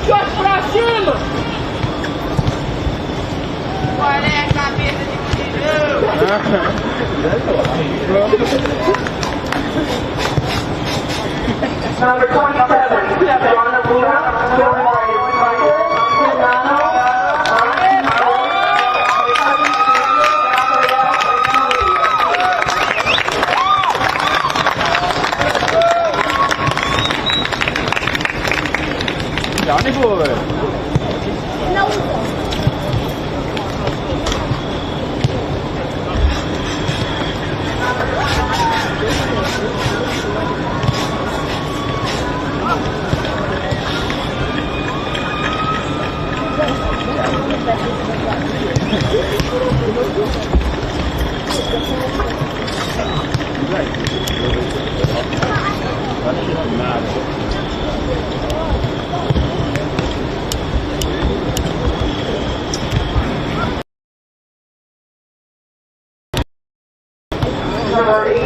Joga pra cima! Qual é a cabeça de menino? Number 27, Donna Luna, Johnny boy.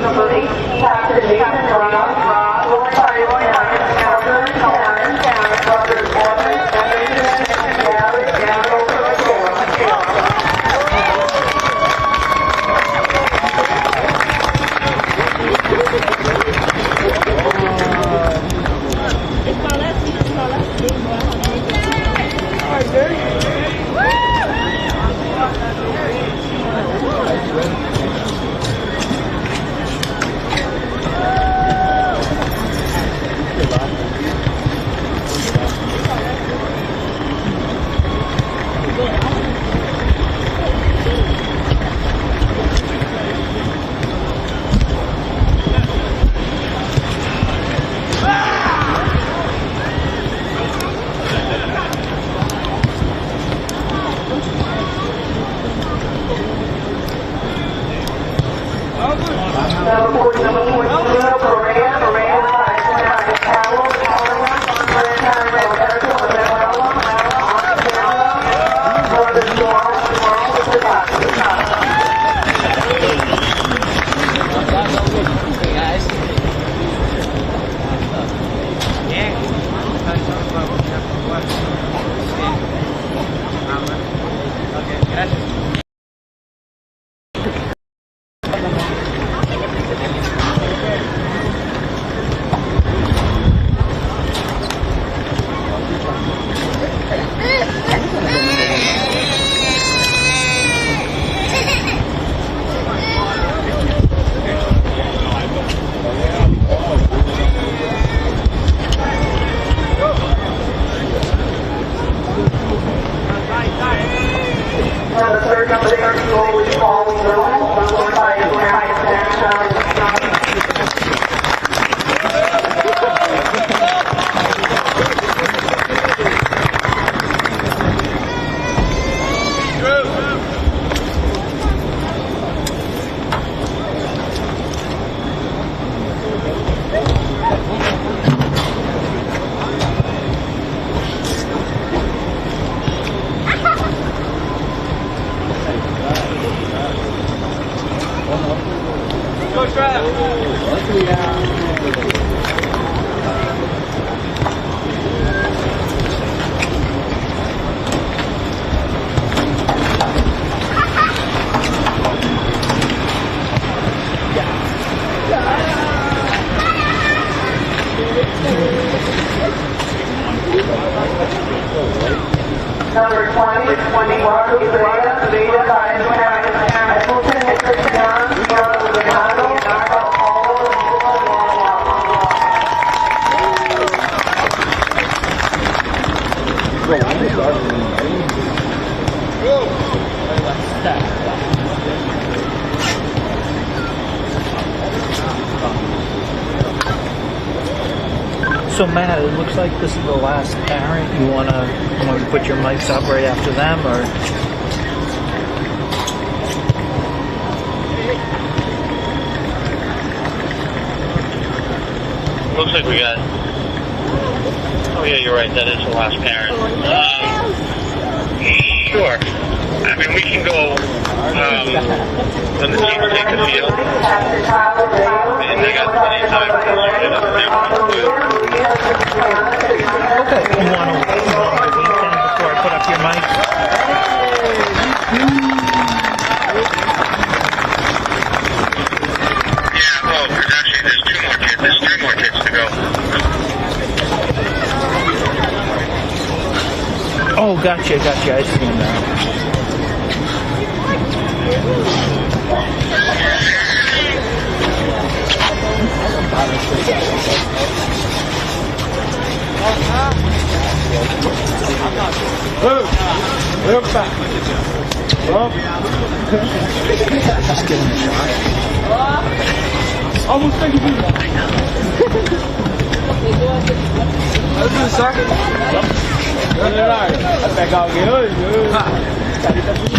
Number 8, Captain Nathan Brown, Lord Tyler, Number 20, So Matt, it looks like this is the last parent. You wanna put your mics up right after them, or? Looks like we got. Oh yeah, you're right. That is the last parent. Sure. I mean, we can go when the teams take the field, and they got plenty of time to look at it if they want to. Okay. You want to gotcha. I see him now. Opa! Just give him a shot. Almost thank you. Olha o saco. Vai pegar alguém hoje? Cadê tá tudo?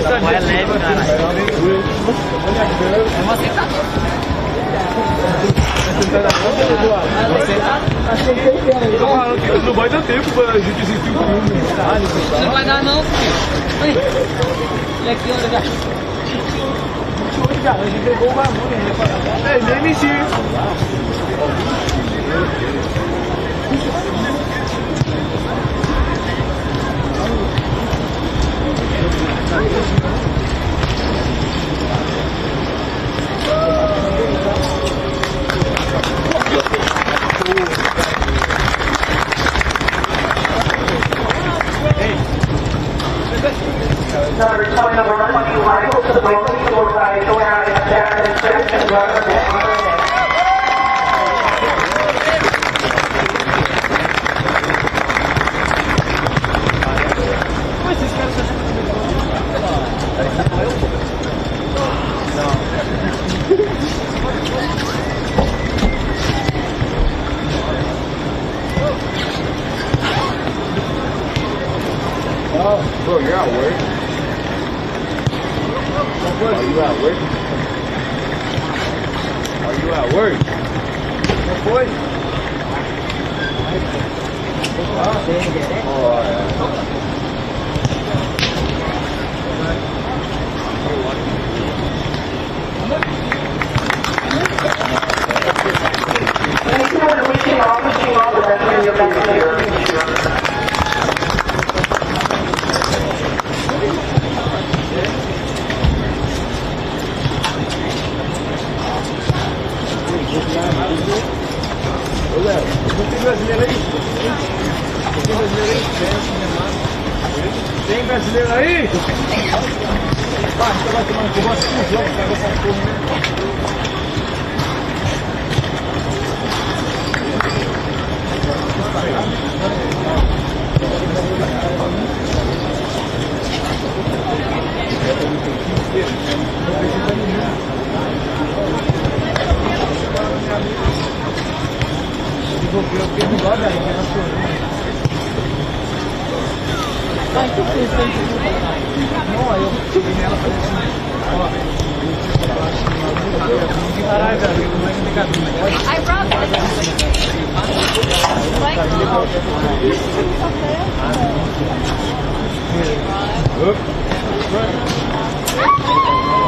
É leve, cara. É uma aceitação. Não vai dar tempo pra gente assistir o filme. Não vai dar não, filho. Olha aqui, olha. A gente pegou o bagulho, né? Nem mexi. Number 20, number 20, Michael, to the building, door by door, Jackson, Jackson, Rutherford. Bro, you're at work. Are you at work? Are you at work? What foi? Oh, alright. Ô, Léo, tem brasileiro aí? Tem brasileiro aí? Tem brasileiro aí? Vai, você vai tomar um gosto de jogo, pega essa porra, né?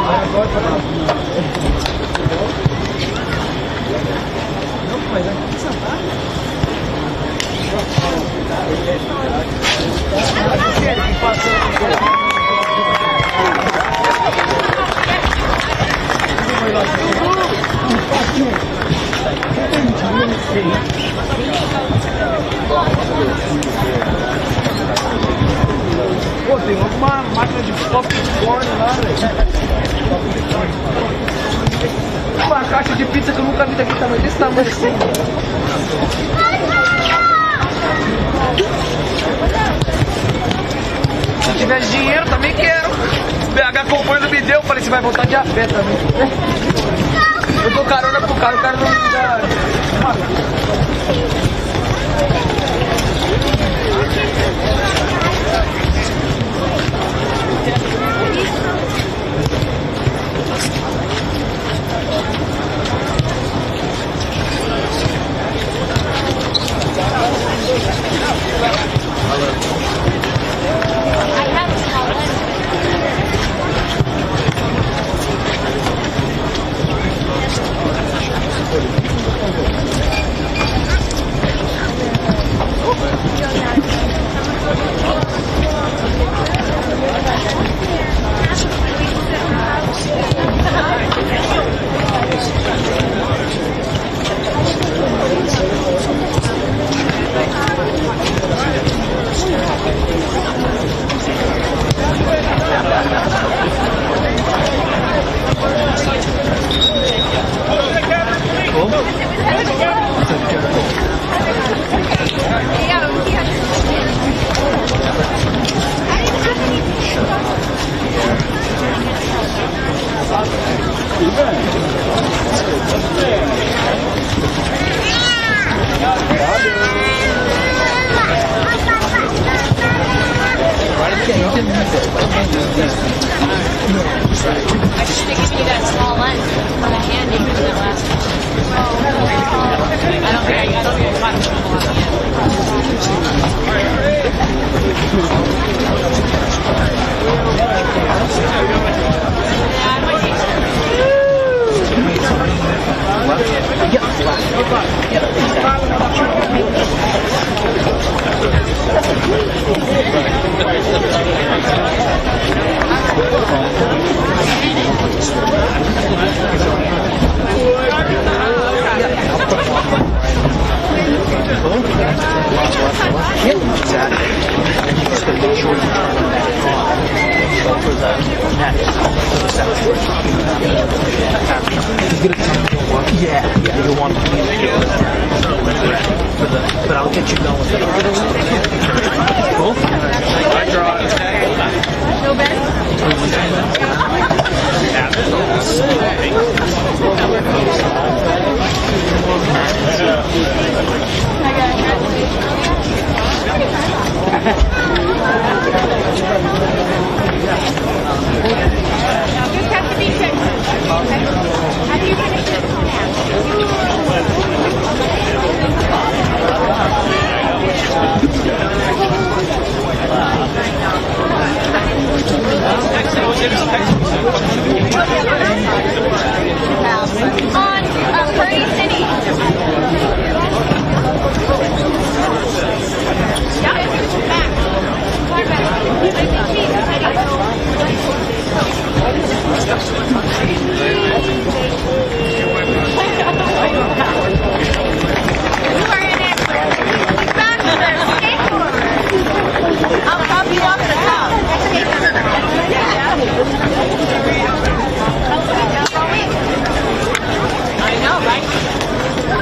I brought Pô, tem uma máquina de popcorn lá, velho. Uma caixa de pizza que eu nunca vi daqui, tamanho desse tamanho assim. Se tivesse dinheiro, também quero. O BH comprou e não me deu, falei, você vai voltar de a pé também. Eu dou carona pro cara, o cara não me dá. you want to communicate with but I'll get you going with it. Cool? I draw it. No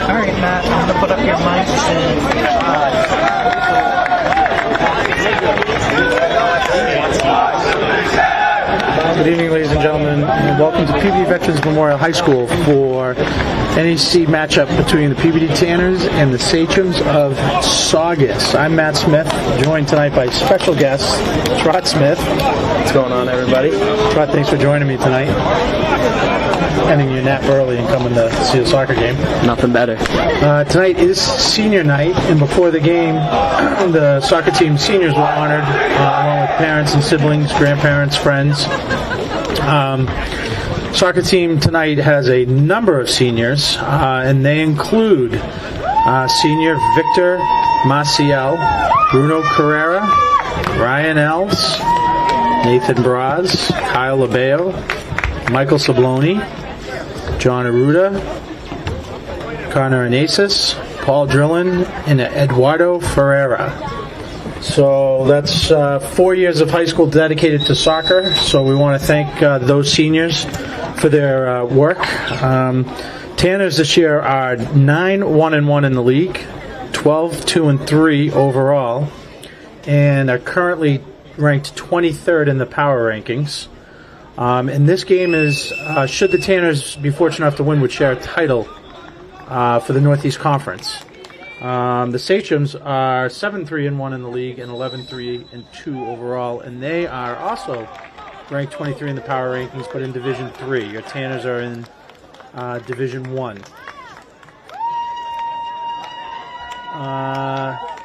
Alright, Matt, I'm going to put up your mics Good evening, ladies and gentlemen, and welcome to Peabody Veterans Memorial High School for NEC matchup between the Peabody Tanners and the Sachems of Saugus. I'm Matt Smith, joined tonight by special guest Trot Smith. What's going on, everybody? Trot, thanks for joining me tonight. Ending your nap early and coming to see a soccer game. Nothing better. Tonight is senior night, and before the game, the soccer team seniors were honored along with parents and siblings, grandparents, friends. Soccer team tonight has a number of seniors, and they include senior Victor Maciel, Bruno Carrera, Ryan Elves, Nathan Braz, Kyle Labeo, Michael Sabloni, John Aruda, Connor Anasis, Paul Drillin, and Eduardo Ferreira. So that's 4 years of high school dedicated to soccer. So we want to thank those seniors for their work. Tanners this year are 9-1-1 in the league, 12-2-3 overall, and are currently ranked 23rd in the power rankings. And this game is, should the Tanners be fortunate enough to win, would share a title for the Northeast Conference. The Sachems are 7-3-1 in the league and 11-3-2 overall, and they are also ranked 23 in the power rankings, but in Division 3. Your Tanners are in Division 1.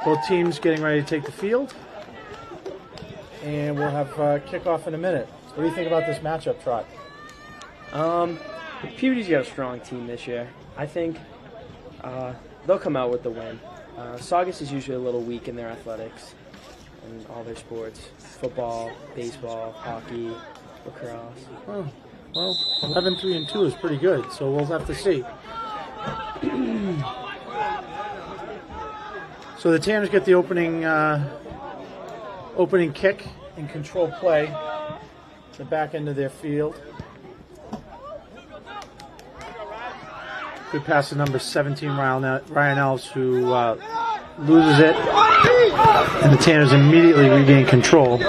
Both teams getting ready to take the field, and we'll have kickoff in a minute. What do you think about this matchup, Trot? Peabody's got a strong team this year. I think they'll come out with the win. Saugus is usually a little weak in their athletics and all their sports. Football, baseball, hockey, lacrosse. Oh, well, 11-3-2 is pretty good, so we'll have to see. So the Tanners get the opening kick and control play. The back end of their field. Good pass to number 17, Ryan Elves, who loses it, and the Tanners immediately regain control.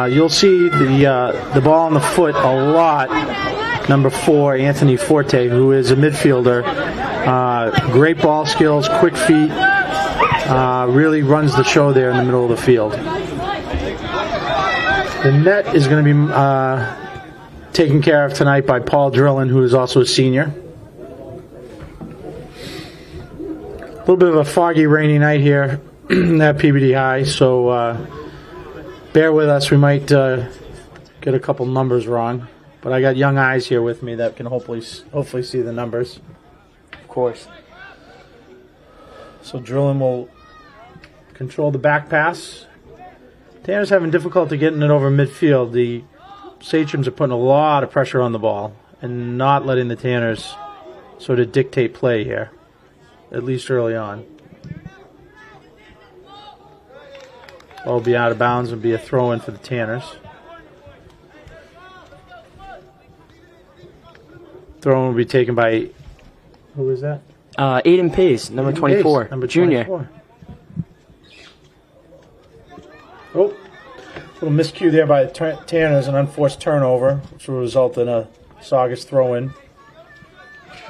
You'll see the ball on the foot a lot. Number 4, Anthony Forte, who is a midfielder. Great ball skills, quick feet, really runs the show there in the middle of the field. The net is going to be taken care of tonight by Paul Drillin, who is also a senior. A little bit of a foggy, rainy night here at Peabody High, so bear with us. We might get a couple numbers wrong, but I got young eyes here with me that can hopefully see the numbers. Of course. So Drillin will control the back pass. Tanners having difficulty getting it over midfield. The Sachems are putting a lot of pressure on the ball and not letting the Tanners sort of dictate play here, at least early on. Ball will be out of bounds and be a throw-in for the Tanners. Throw-in will be taken by Who is that? Aiden Pace, number Aiden 24, Pace, number junior. 24. Oh, little miscue there by the Tanners, an unforced turnover, which will result in a Saugus throw-in.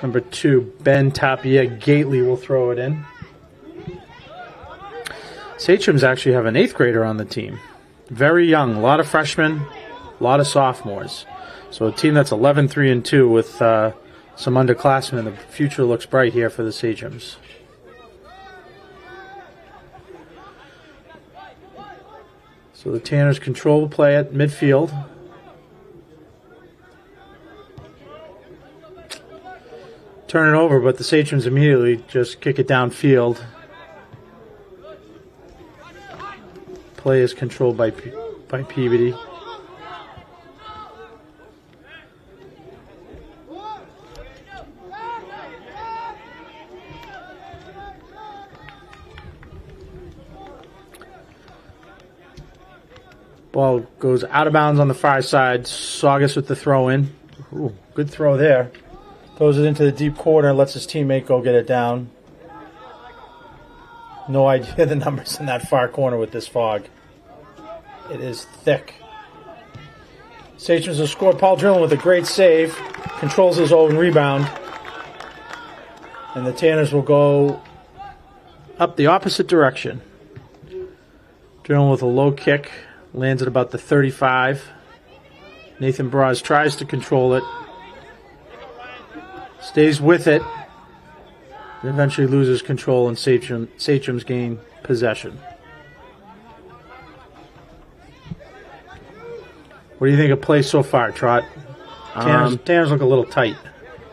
Number 2, Ben Tapia Gately will throw it in. Sachems actually have an 8th grader on the team. Very young, a lot of freshmen, a lot of sophomores. So a team that's 11-3-2 with some underclassmen. The future looks bright here for the Sachems. So the Tanners control the play at midfield. Turn it over, but the Sachems immediately just kick it downfield. Play is controlled by Peabody. Ball goes out of bounds on the far side. Saugus with the throw in. Ooh, good throw there. Throws it into the deep corner, lets his teammate go get it down. No idea the numbers in that far corner with this fog. It is thick. Sachems will score. Paul Drillen with a great save. Controls his own rebound. And the Tanners will go up the opposite direction. Drillen with a low kick. Lands at about the 35. Nathan Braz tries to control it. Stays with it. And eventually loses control, and Sachems gain possession. What do you think of play so far, Trot? Tanners look a little tight.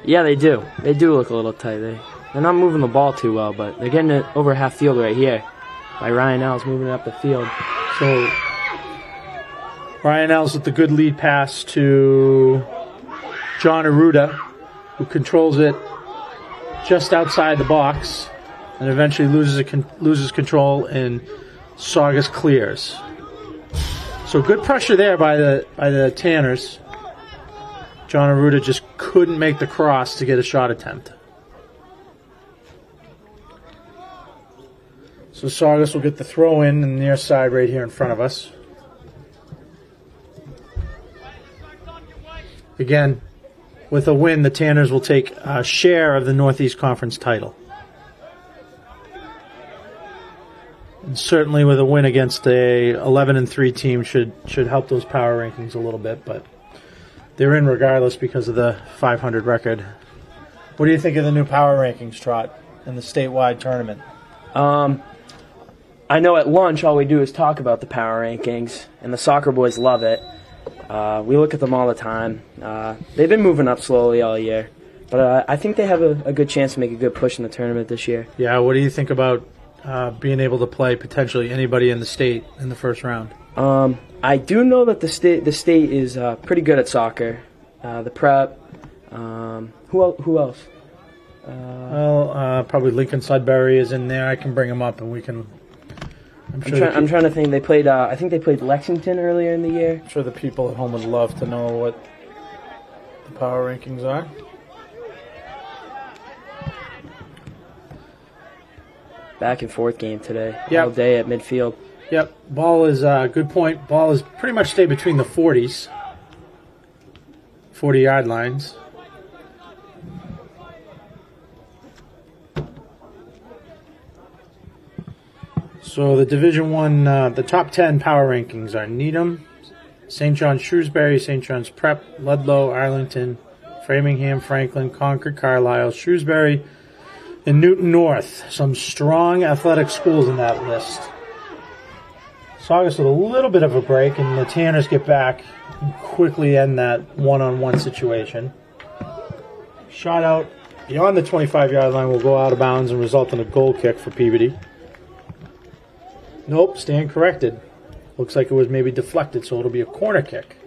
Yeah, they do. They do look a little tight. They're not moving the ball too well, but they're getting it over half field right here. By Ryan Ells moving it up the field. So Ryan Ells with the good lead pass to John Arruda, who controls it just outside the box and eventually loses control, and Saugus clears. So good pressure there by the Tanners. John Arruda just couldn't make the cross to get a shot attempt. So Saugus will get the throw in the near side right here in front of us. Again, with a win, the Tanners will take a share of the Northeast Conference title. And certainly with a win against a 11-3 team should help those power rankings a little bit, but they're in regardless because of the 500 record. What do you think of the new power rankings, Trot, in the statewide tournament? I know at lunch all we do is talk about the power rankings, and the soccer boys love it. We look at them all the time. They've been moving up slowly all year, but I think they have a good chance to make a good push in the tournament this year. Yeah, what do you think about being able to play potentially anybody in the state in the first round? I do know that the state is pretty good at soccer. The prep. Who else? Probably Lincoln Sudbury is in there. I can bring him up and we can. I'm trying to think. They played. I think they played Lexington earlier in the year. I'm sure the people at home would love to know what the power rankings are. Back and forth game today. Yep. All day at midfield. Yep. Ball is good point. Ball is pretty much stay between the 40s, 40-yard lines. So the Division I, the top 10 power rankings are Needham, St. John's Shrewsbury, St. John's Prep, Ludlow, Arlington, Framingham, Franklin, Concord, Carlisle, Shrewsbury, and Newton North. Some strong athletic schools in that list. Saugus with a little bit of a break, and the Tanners get back and quickly end that one-on-one situation. Shot out beyond the 25-yard line will go out of bounds and result in a goal kick for Peabody. Nope, stand corrected. Looks like it was maybe deflected, so it'll be a corner kick.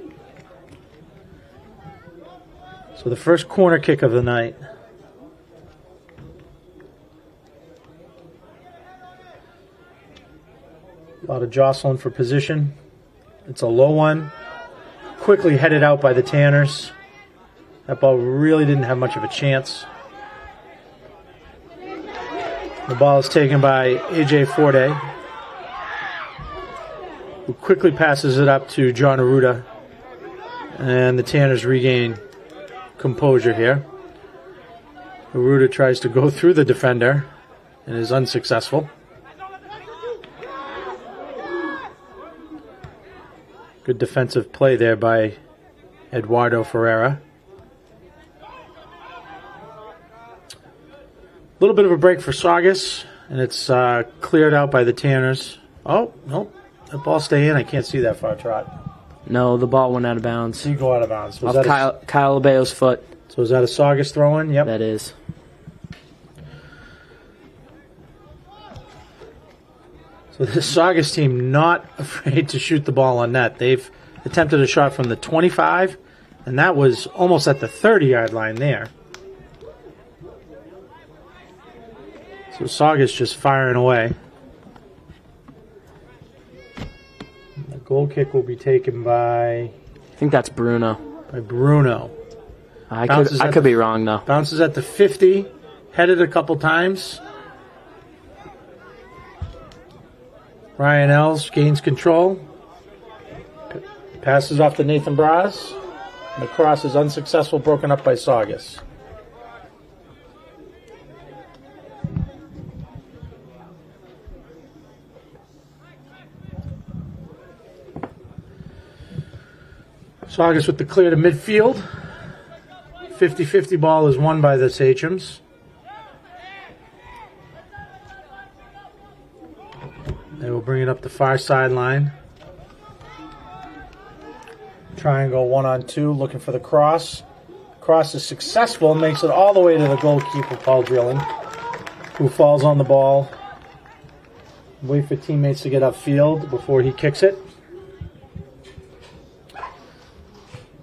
So the first corner kick of the night. A lot of jostling for position. It's a low one. Quickly headed out by the Tanners. That ball really didn't have much of a chance. The ball is taken by A.J. Forte, who quickly passes it up to John Arruda. And the Tanners regain composure here. Arruda tries to go through the defender and is unsuccessful. Good defensive play there by Eduardo Ferreira. A little bit of a break for Saugus, and it's cleared out by the Tanners. Oh, nope. That ball stay in. I can't see that far, Trot. No, the ball went out of bounds. Did go out of bounds? Off Kyle Lebeo's foot. So is that a Saugus throw-in? Yep. That is. So the Saugus team not afraid to shoot the ball on net. They've attempted a shot from the 25, and that was almost at the 30-yard line there. So Saugus just firing away. The goal kick will be taken by... I think that's Bruno. By Bruno. I could be wrong, though. Bounces at the 50, headed a couple times. Ryan Els gains control. Passes off to Nathan Braz. And the cross is unsuccessful, broken up by Saugus. Saugus with the clear to midfield. 50-50 ball is won by the Sachems. They will bring it up the far sideline. Triangle 1-on-2, looking for the cross. Cross is successful, makes it all the way to the goalkeeper, Paul Drilling, who falls on the ball. Wait for teammates to get upfield before he kicks it.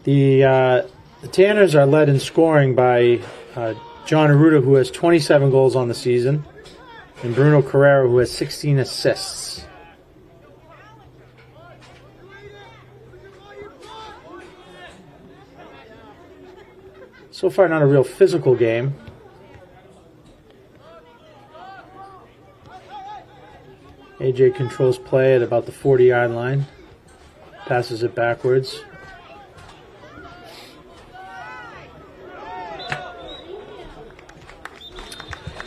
The Tanners are led in scoring by John Arruda, who has 27 goals on the season, and Bruno Carrera, who has 16 assists. So far, not a real physical game. AJ controls play at about the 40-yard line. Passes it backwards.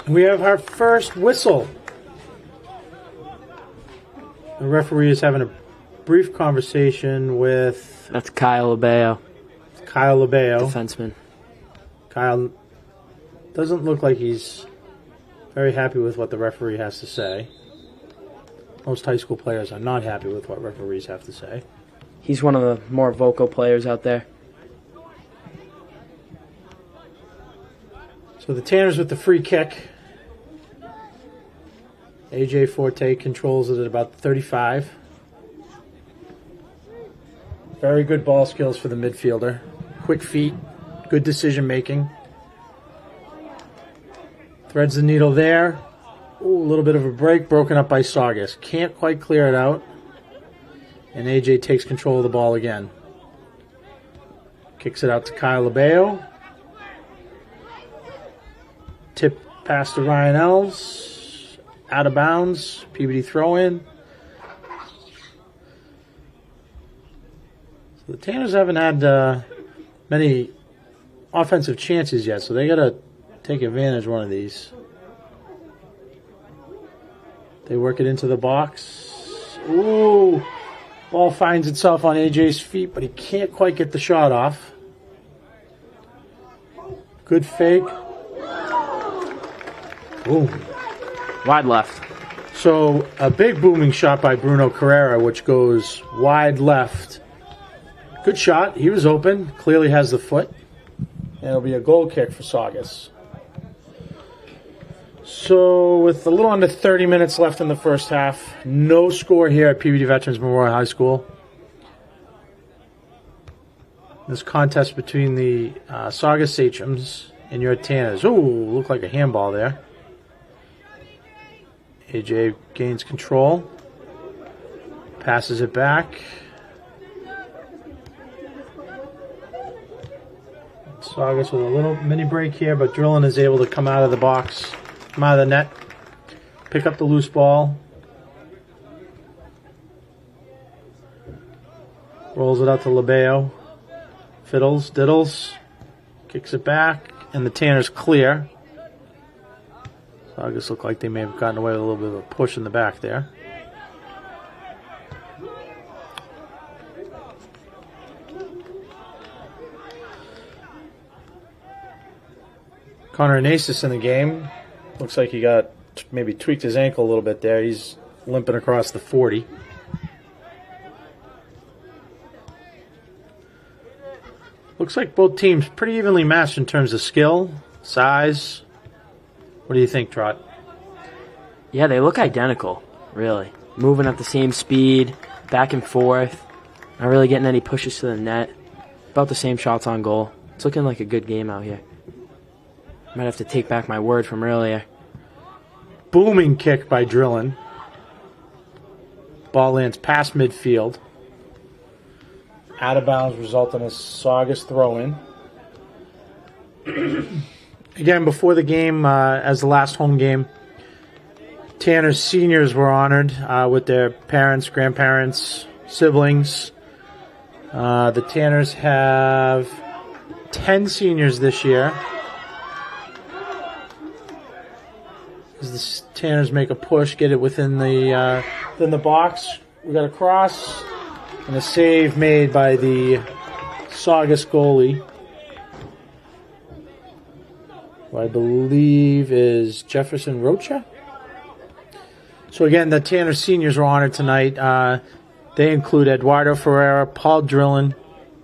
We have our first whistle. The referee is having a brief conversation with... That's Kyle Lebeo. Kyle Lebeo. Defenseman. Kyle doesn't look like he's very happy with what the referee has to say. Most high school players are not happy with what referees have to say. He's one of the more vocal players out there. So the Tanners with the free kick. AJ Forte controls it at about 35. Very good ball skills for the midfielder. Quick feet, good decision making. Threads the needle there. Ooh, a little bit of a break, broken up by Saugus. Can't quite clear it out. And AJ takes control of the ball again. Kicks it out to Kyle Lebeo. Tip pass to Ryan Els. Out of bounds. Peabody throw in. So the Tanners haven't had many offensive chances yet, so they got to take advantage of one of these. They work it into the box. Ooh! Ball finds itself on AJ's feet, but he can't quite get the shot off. Good fake. Ooh. Wide left. So a big booming shot by Bruno Carrera, which goes wide left. Good shot. He was open. Clearly has the foot. And it'll be a goal kick for Saugus. So with a little under 30 minutes left in the first half, no score here at Peabody Veterans Memorial High School. This contest between the Saugus Sachems and your Tanners. Ooh, looked like a handball there. AJ gains control. Passes it back. Saugus with a little mini break here, but Drillin is able to come out of the box, come out of the net, pick up the loose ball. Rolls it out to Labeo. Fiddles, diddles. Kicks it back. And the Tanners clear. Saugus looked like they may have gotten away with a little bit of a push in the back there. Connor Anasis in the game. Looks like he got maybe tweaked his ankle a little bit there. He's limping across the 40. Looks like both teams pretty evenly matched in terms of skill, size. What do you think, Trot? Yeah, they look identical, really. Moving at the same speed, back and forth. Not really getting any pushes to the net. About the same shots on goal. It's looking like a good game out here. Might have to take back my word from earlier. Booming kick by Drillin. Ball lands past midfield. Out of bounds, resulting in a Saugus throw-in. Again, before the game, as the last home game, Tanner's seniors were honored with their parents, grandparents, siblings. The Tanners have 10 seniors this year. As the Tanners make a push, get it within the box. We got a cross and a save made by the Saugus goalie, who I believe is Jefferson Rocha. So again, the Tanner seniors were honored tonight. They include Eduardo Ferreira, Paul Drillin,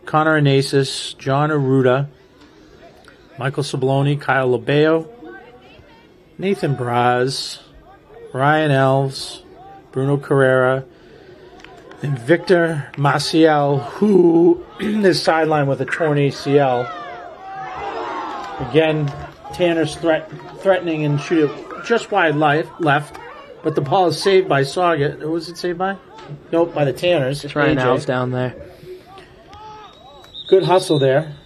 Connor Anasis, John Aruda, Michael Sabloni, Kyle Labeo, Nathan Braz, Ryan Elves, Bruno Carrera, and Victor Maciel, who is sidelined with a torn ACL. Again, Tanner's threatening and shoot it just wide left, but the ball is saved by Saugus. Who was it saved by? Nope, by the Tanners. Ryan Elves down there. Good hustle there.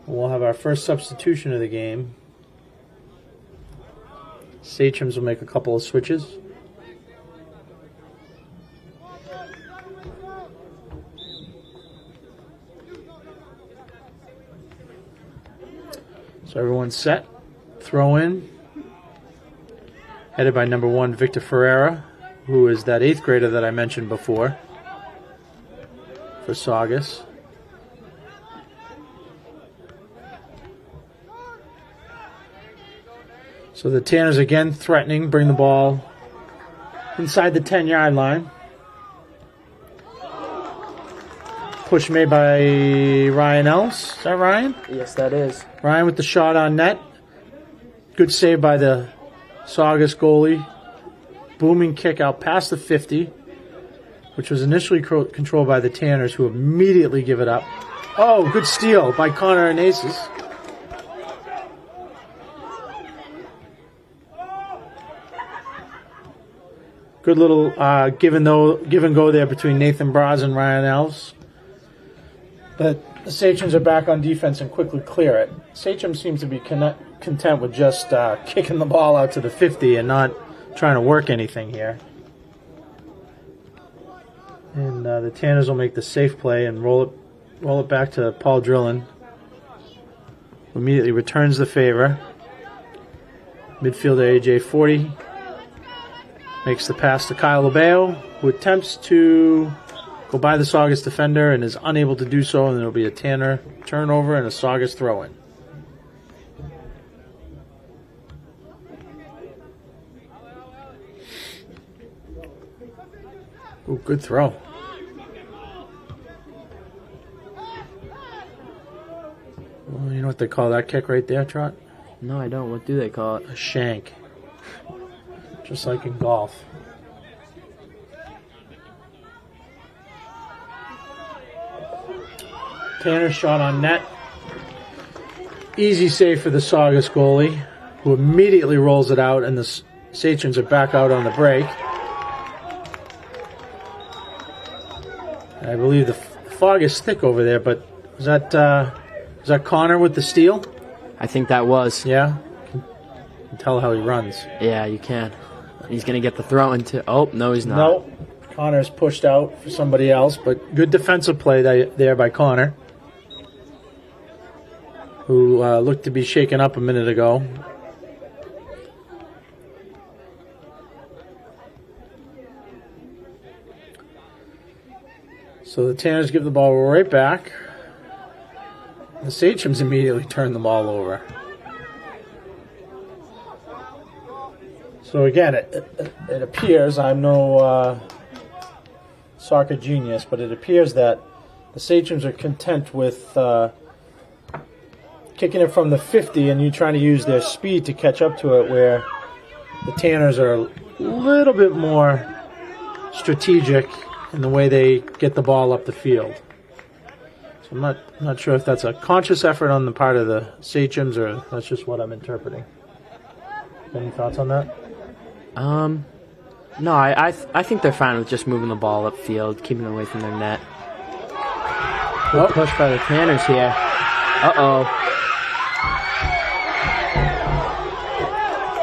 We'll have our first substitution of the game. Sachems will make a couple of switches. So everyone's set. Throw in. Headed by number 1, Victor Ferreira, who is that 8th grader that I mentioned before for Saugus. So the Tanners again threatening, bring the ball inside the 10-yard line. Push made by Ryan Ellis. Is that Ryan? Yes, that is. Ryan with the shot on net. Good save by the Saugus goalie. Booming kick out past the 50, which was initially controlled by the Tanners, who immediately give it up. Oh, good steal by Connor Anasis. Good little give and go there between Nathan Braz and Ryan Elves. But the Sachems are back on defense and quickly clear it. Sachem seems to be content with just kicking the ball out to the 50 and not trying to work anything here. And the Tanners will make the safe play and roll it back to Paul Drillin, who immediately returns the favor. Midfielder AJ 40 makes the pass to Kyle Labeo, who attempts to go by the Saugus defender and is unable to do so, and there will be a Tanner turnover and a Saugus throw-in. Ooh, good throw. Well, you know what they call that kick right there, Trot? No, I don't. What do they call it? A shank. Just like in golf. Tanner shot on net. Easy save for the Saugus goalie, who immediately rolls it out, and the Sachems are back out on the break. I believe the fog is thick over there, but was that Connor with the steal? I think that was. Yeah. tell how he runs. Yeah, you can. He's going to get the throw into... Oh, no, he's not. Nope. Connor's pushed out for somebody else, but good defensive play there by Connor, who looked to be shaken up a minute ago. So the Tanners give the ball right back. The Sachems immediately turn the ball over. So again, it appears, I'm no soccer genius, but it appears that the Sachems are content with kicking it from the 50 and you trying to use their speed to catch up to it, where the Tanners are a little bit more strategic in the way they get the ball up the field. So I'm not sure if that's a conscious effort on the part of the Sachems or that's just what I'm interpreting. Any thoughts on that? No, I think they're fine with just moving the ball upfield, keeping it away from their net. Good push by the Tanners here. Uh-oh.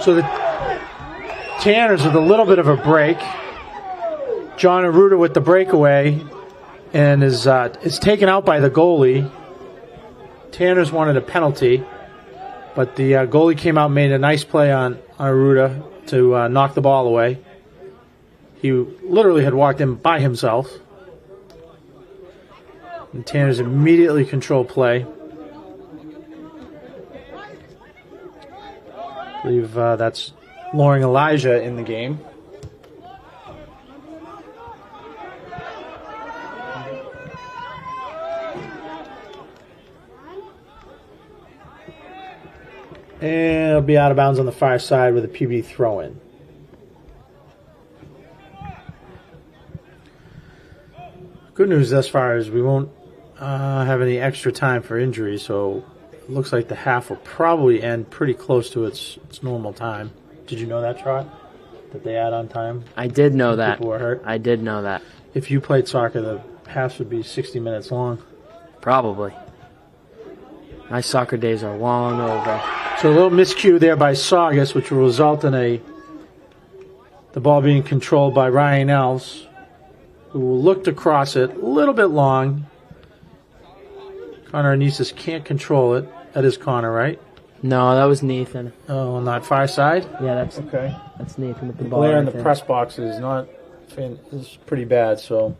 So the Tanners with a little bit of a break. John Arruda with the breakaway and is taken out by the goalie. Tanners wanted a penalty, but the goalie came out and made a nice play on Arruda to knock the ball away. He literally had walked in by himself. And Tanners immediately control play. I believe that's Loring Elijah in the game. And it'll be out of bounds on the far side with a PB throw-in. Good news thus far is we won't have any extra time for injuries, so it looks like the half will probably end pretty close to its normal time. Did you know that, Trot? That they add on time? I did know that. People were hurt? I did know that. If you played soccer, the halves would be 60 minutes long. Probably. My soccer days are long over. So a little miscue there by Saugus, which will result in the ball being controlled by Ryan Elves, who will look to cross it a little bit long. Connor Anesis can't control it. That is Connor, right? No, that was Nathan. Oh, on that far side? Yeah, that's Okay. That's Nathan with the ball. Glare in right the there. press box is pretty bad, so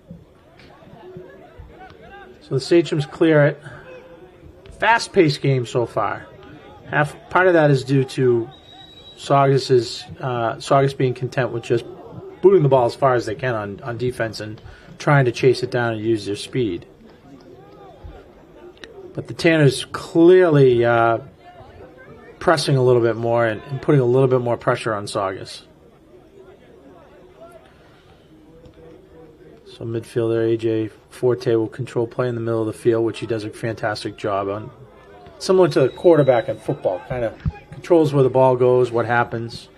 the Sachems clear it. Fast-paced game so far. Part of that is due to Saugus being content with just booting the ball as far as they can on defense and trying to chase it down and use their speed. But the Tanners clearly pressing a little bit more and putting a little bit more pressure on Saugus. So midfielder AJ Forte will control play in the middle of the field, which he does a fantastic job on. Similar to the quarterback in football, kind of controls where the ball goes, what happens.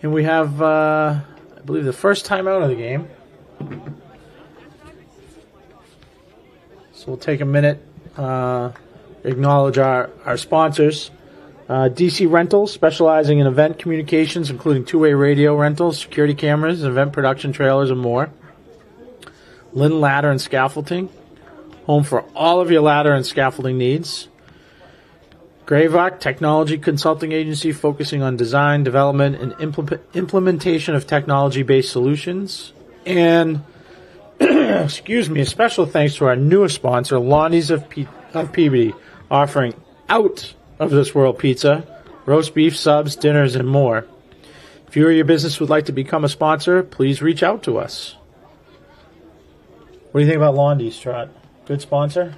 And we have, I believe, the first time out of the game. So we'll take a minute, acknowledge our sponsors. DC Rentals, specializing in event communications, including two-way radio rentals, security cameras, event production trailers, and more. Lynn Ladder and Scaffolding, home for all of your ladder and scaffolding needs. Gravock, technology consulting agency focusing on design, development, and implementation of technology-based solutions. And, excuse me, a special thanks to our newest sponsor, Lonnie's of Peabody, offering out of this world pizza, roast beef, subs, dinners, and more. If you or your business would like to become a sponsor, please reach out to us. What do you think about Londy's, Trot? Good sponsor?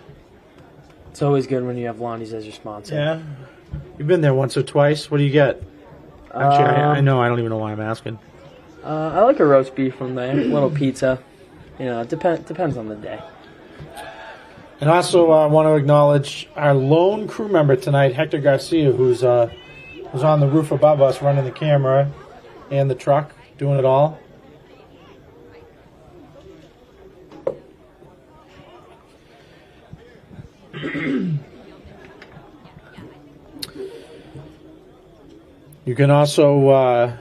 It's always good when you have Lonnie's as your sponsor. Yeah. You've been there once or twice. What do you get? Actually, I know. I don't even know why I'm asking. I like a roast beef from there, a little pizza. You know, it depends on the day. And also want to acknowledge our lone crew member tonight, Hector Garcia, who's on the roof above us running the camera and the truck, doing it all. You can also,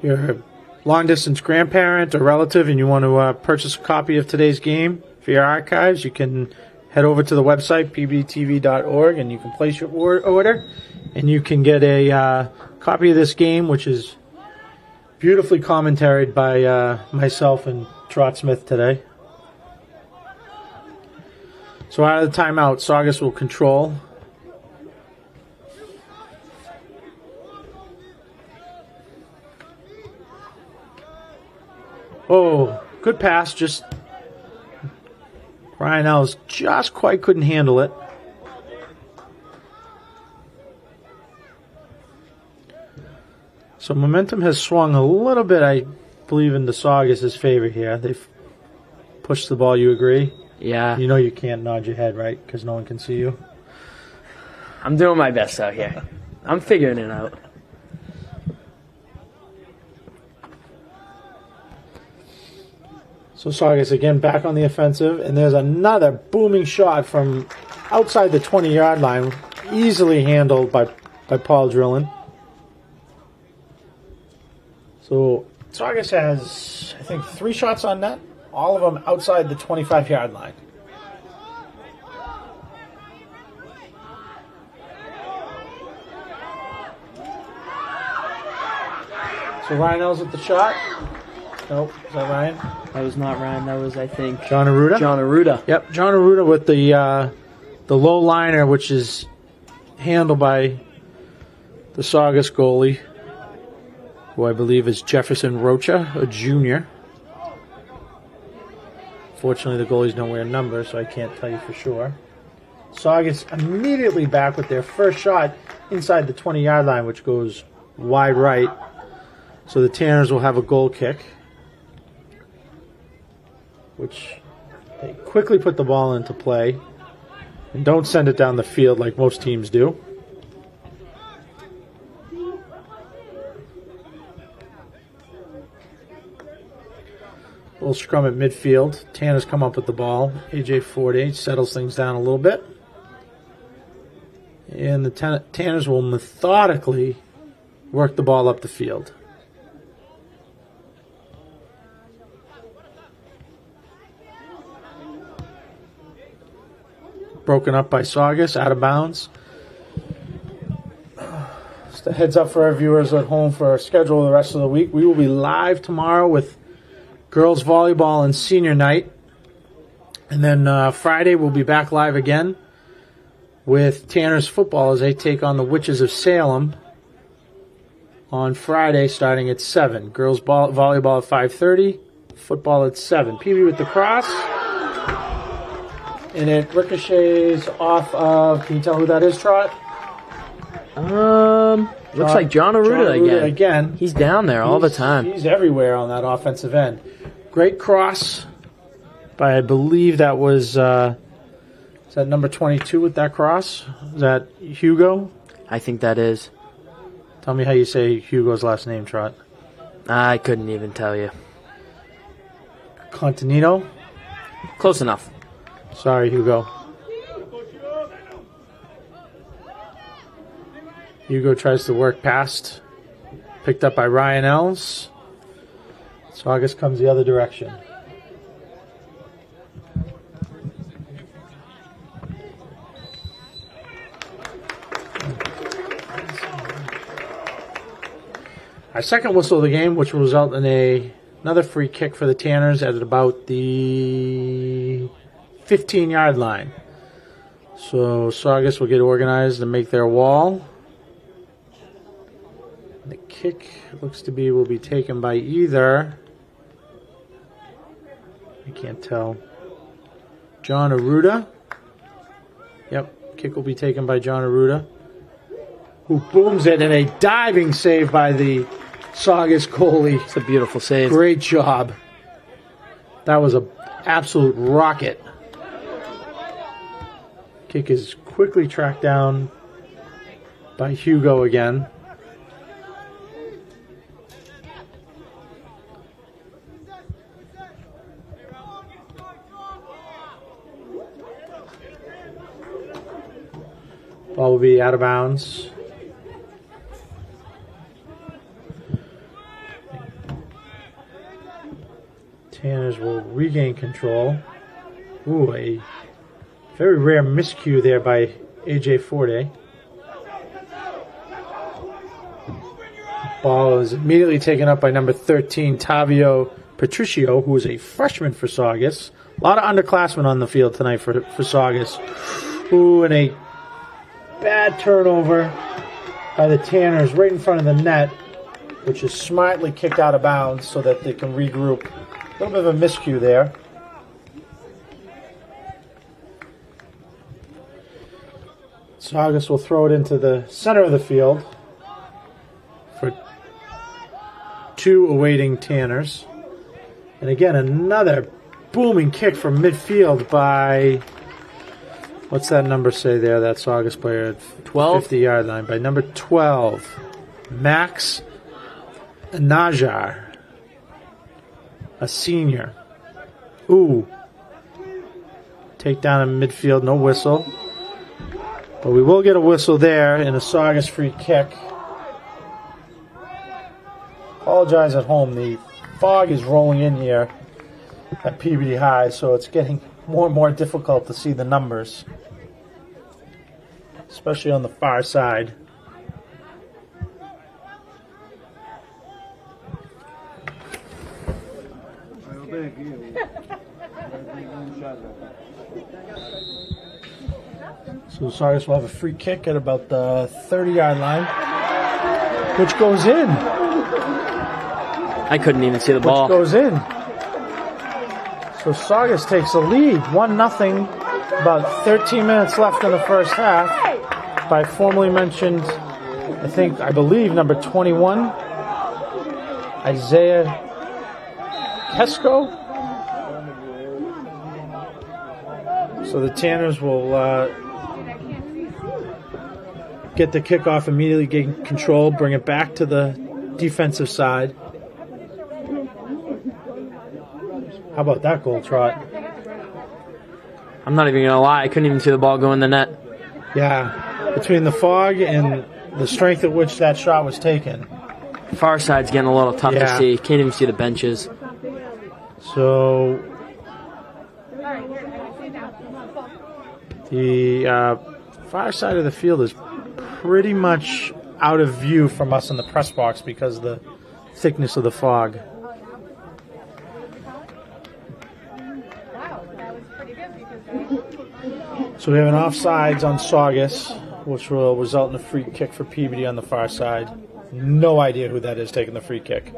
you're a long-distance grandparent or relative and you want to purchase a copy of today's game for your archives, you can head over to the website, pbtv.org, and you can place your order, and you can get a copy of this game, which is beautifully commentaried by myself and Trot Smith today. So out of the timeout, Saugus will control. Oh, good pass. Just Ryan Ellis just quite couldn't handle it. So momentum has swung a little bit, I believe, into Saugus' favor here. They've pushed the ball, you agree? Yeah. You know you can't nod your head, right? Because no one can see you. I'm doing my best out here. I'm figuring it out. So Saugus again back on the offensive, and there's another booming shot from outside the 20-yard line, easily handled by Paul Drillin. So Saugus has, I think, 3 shots on net, all of them outside the 25-yard line. So Ryan Ells with the shot. Nope, is that Ryan? That was not Ryan. That was, I think, John Arruda? John Arruda. Yep, John Arruda with the low liner, which is handled by the Saugus goalie, who I believe is Jefferson Rocha, a junior. Fortunately, the goalies don't wear numbers, so I can't tell you for sure. Saugus immediately back with their first shot inside the 20-yard line, which goes wide right. So the Tanners will have a goal kick, which they quickly put the ball into play and don't send it down the field like most teams do. Little scrum at midfield. Tanners come up with the ball. AJ Forte settles things down a little bit. And the Tanners will methodically work the ball up the field. Broken up by Saugus, out of bounds. Just a heads up for our viewers at home for our schedule the rest of the week. We will be live tomorrow with girls volleyball and senior night. And then Friday we'll be back live again with Tanners football as they take on the Witches of Salem on Friday starting at 7. Girls volleyball at 5:30, football at 7. Peabody with the cross. And it ricochets off of, can you tell who that is, Trot? Looks like John Arruda again. He's down there all the time. He's everywhere on that offensive end. Great cross by, I believe that was, is that number 22 with that cross? Is that Hugo? I think that is. Tell me how you say Hugo's last name, Trot. I couldn't even tell you. Continito? Close enough. Sorry, Hugo. Hugo tries to work past. Picked up by Ryan Ells. Saugus comes the other direction. Our second whistle of the game, which will result in another free kick for the Tanners at about the 15-yard line. So Saugus will get organized and make their wall. The kick looks to be will be taken by either, I can't tell, John Arruda. Yep, kick will be taken by John Arruda, who booms it in a diving save by the Saugus goalie. It's a beautiful save. Great job. That was an absolute rocket. Kick is quickly tracked down by Hugo again. Ball will be out of bounds. Tanners will regain control. Ooh, a very rare miscue there by AJ Forte. Ball is immediately taken up by number 13, Tavio Patricio, who is a freshman for Saugus. A lot of underclassmen on the field tonight for Saugus. Ooh, and a bad turnover by the Tanners right in front of the net, which is smartly kicked out of bounds so that they can regroup. A little bit of a miscue there. Saugus will throw it into the center of the field for 2 awaiting Tanners. And again, another booming kick from midfield by, what's that number say there, that Saugus player at 12? 50-yard line, by number 12, Max Najar, a senior. Ooh. Takedown in midfield, no whistle. But we will get a whistle there and a Saugus free kick. Apologize at home. The fog is rolling in here at Peabody High, so it's getting more and more difficult to see the numbers, especially on the far side. So Saugus will have a free kick at about the 30-yard line, which goes in. I couldn't even see the ball. Which goes in. So Saugus takes the lead, 1-0, about 13 minutes left in the first half, by formerly mentioned, I believe, number 21, Isaiah Kesko. So the Tanners will get the kickoff, immediately gain control, bring it back to the defensive side. How about that goal, Trot? I'm not even going to lie. I couldn't even see the ball go in the net. Yeah, between the fog and the strength at which that shot was taken. Far side's getting a little tough to see. Can't even see the benches. So the far side of the field is pretty much out of view from us in the press box because of the thickness of the fog. So we have an offsides on Saugus, which will result in a free kick for Peabody on the far side. No idea who that is taking the free kick.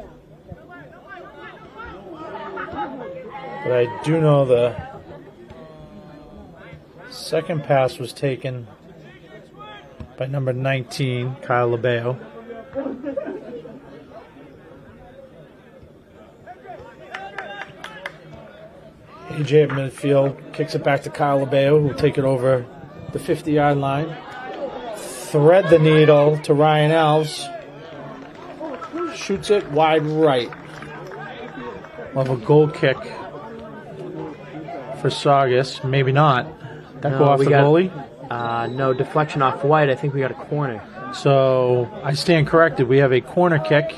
But I do know the second pass was taken by number 19, Kyle Labeo. AJ at midfield kicks it back to Kyle Labeo, who will take it over the 50-yard line. Thread the needle to Ryan Elves. Shoots it wide right. We'll have a goal kick for Saugus. Maybe not. That go off the goalie? No, deflection off White. I think we got a corner. So I stand corrected. We have a corner kick,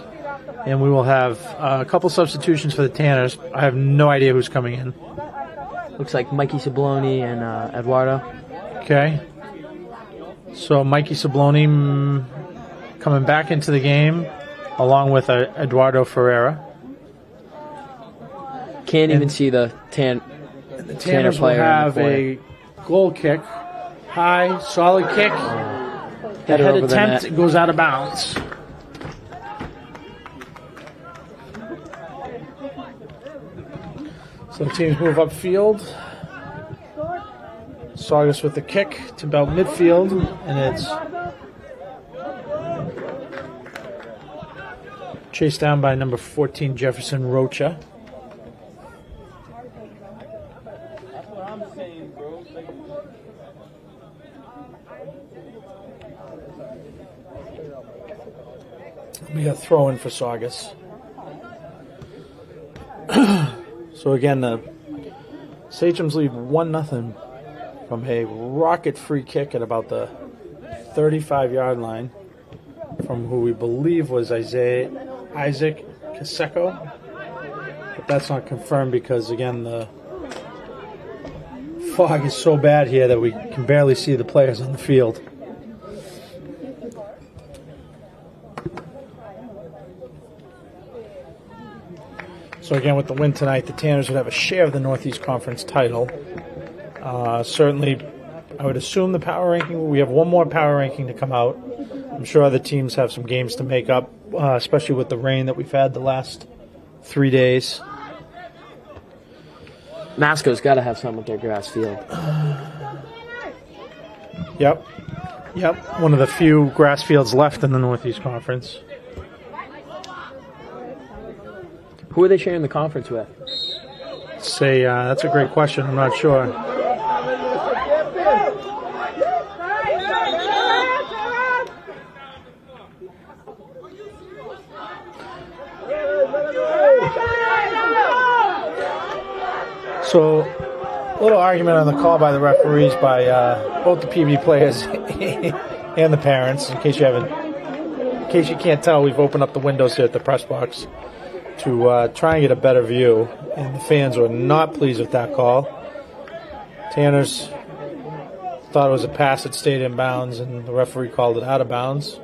and we will have a couple substitutions for the Tanners. I have no idea who's coming in. Looks like Mikey Sabloni and Eduardo. Okay. So Mikey Sabloni coming back into the game, along with Eduardo Ferreira. Can't even see the Tanner Tanners will player. Have a goal kick. High, solid kick. That head attempt goes out of bounds. So the teams move upfield. Saugus with the kick to about midfield, and it's chased down by number 14, Jefferson Rocha. We got throw in for Saugus. So again, the Sachems lead 1-0 from a rocket free kick at about the 35-yard line from who we believe was Isaac Kaseko. But that's not confirmed because, again, the fog is so bad here that we can barely see the players on the field. So again, with the win tonight, the Tanners would have a share of the Northeast Conference title. Certainly, I would assume the power ranking, we have one more power ranking to come out. I'm sure other teams have some games to make up, especially with the rain that we've had the last 3 days. Masco's got to have some with their grass field. Yep. One of the few grass fields left in the Northeast Conference. Who are they sharing the conference with? That's a great question. I'm not sure. So, a little argument on the call by the referees by both the PV players and the parents. In case you can't tell, we've opened up the windows here at the press box to try and get a better view, and the fans were not pleased with that call. Tanners thought it was a pass that stayed in bounds, and the referee called it out of bounds.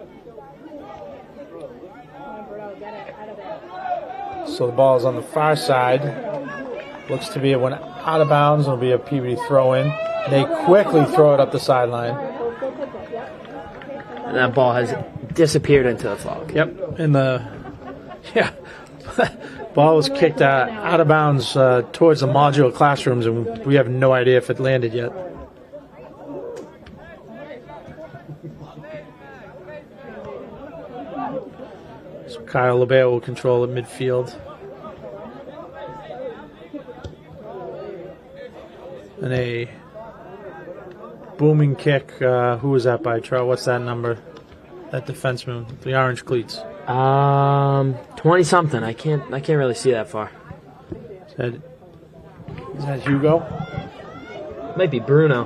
So the ball is on the far side. Looks to be it went out of bounds. It'll be a Peabody throw-in. They quickly throw it up the sideline. And that ball has disappeared into the fog. Yep, ball was kicked out of bounds towards the modular classrooms, and we have no idea if it landed yet. So Kyle LeBeo will control at midfield. And a booming kick. Who was that by, Charles? What's that number? That defenseman, the orange cleats. 20-something. I can't really see that far. Is that Hugo? Might be Bruno.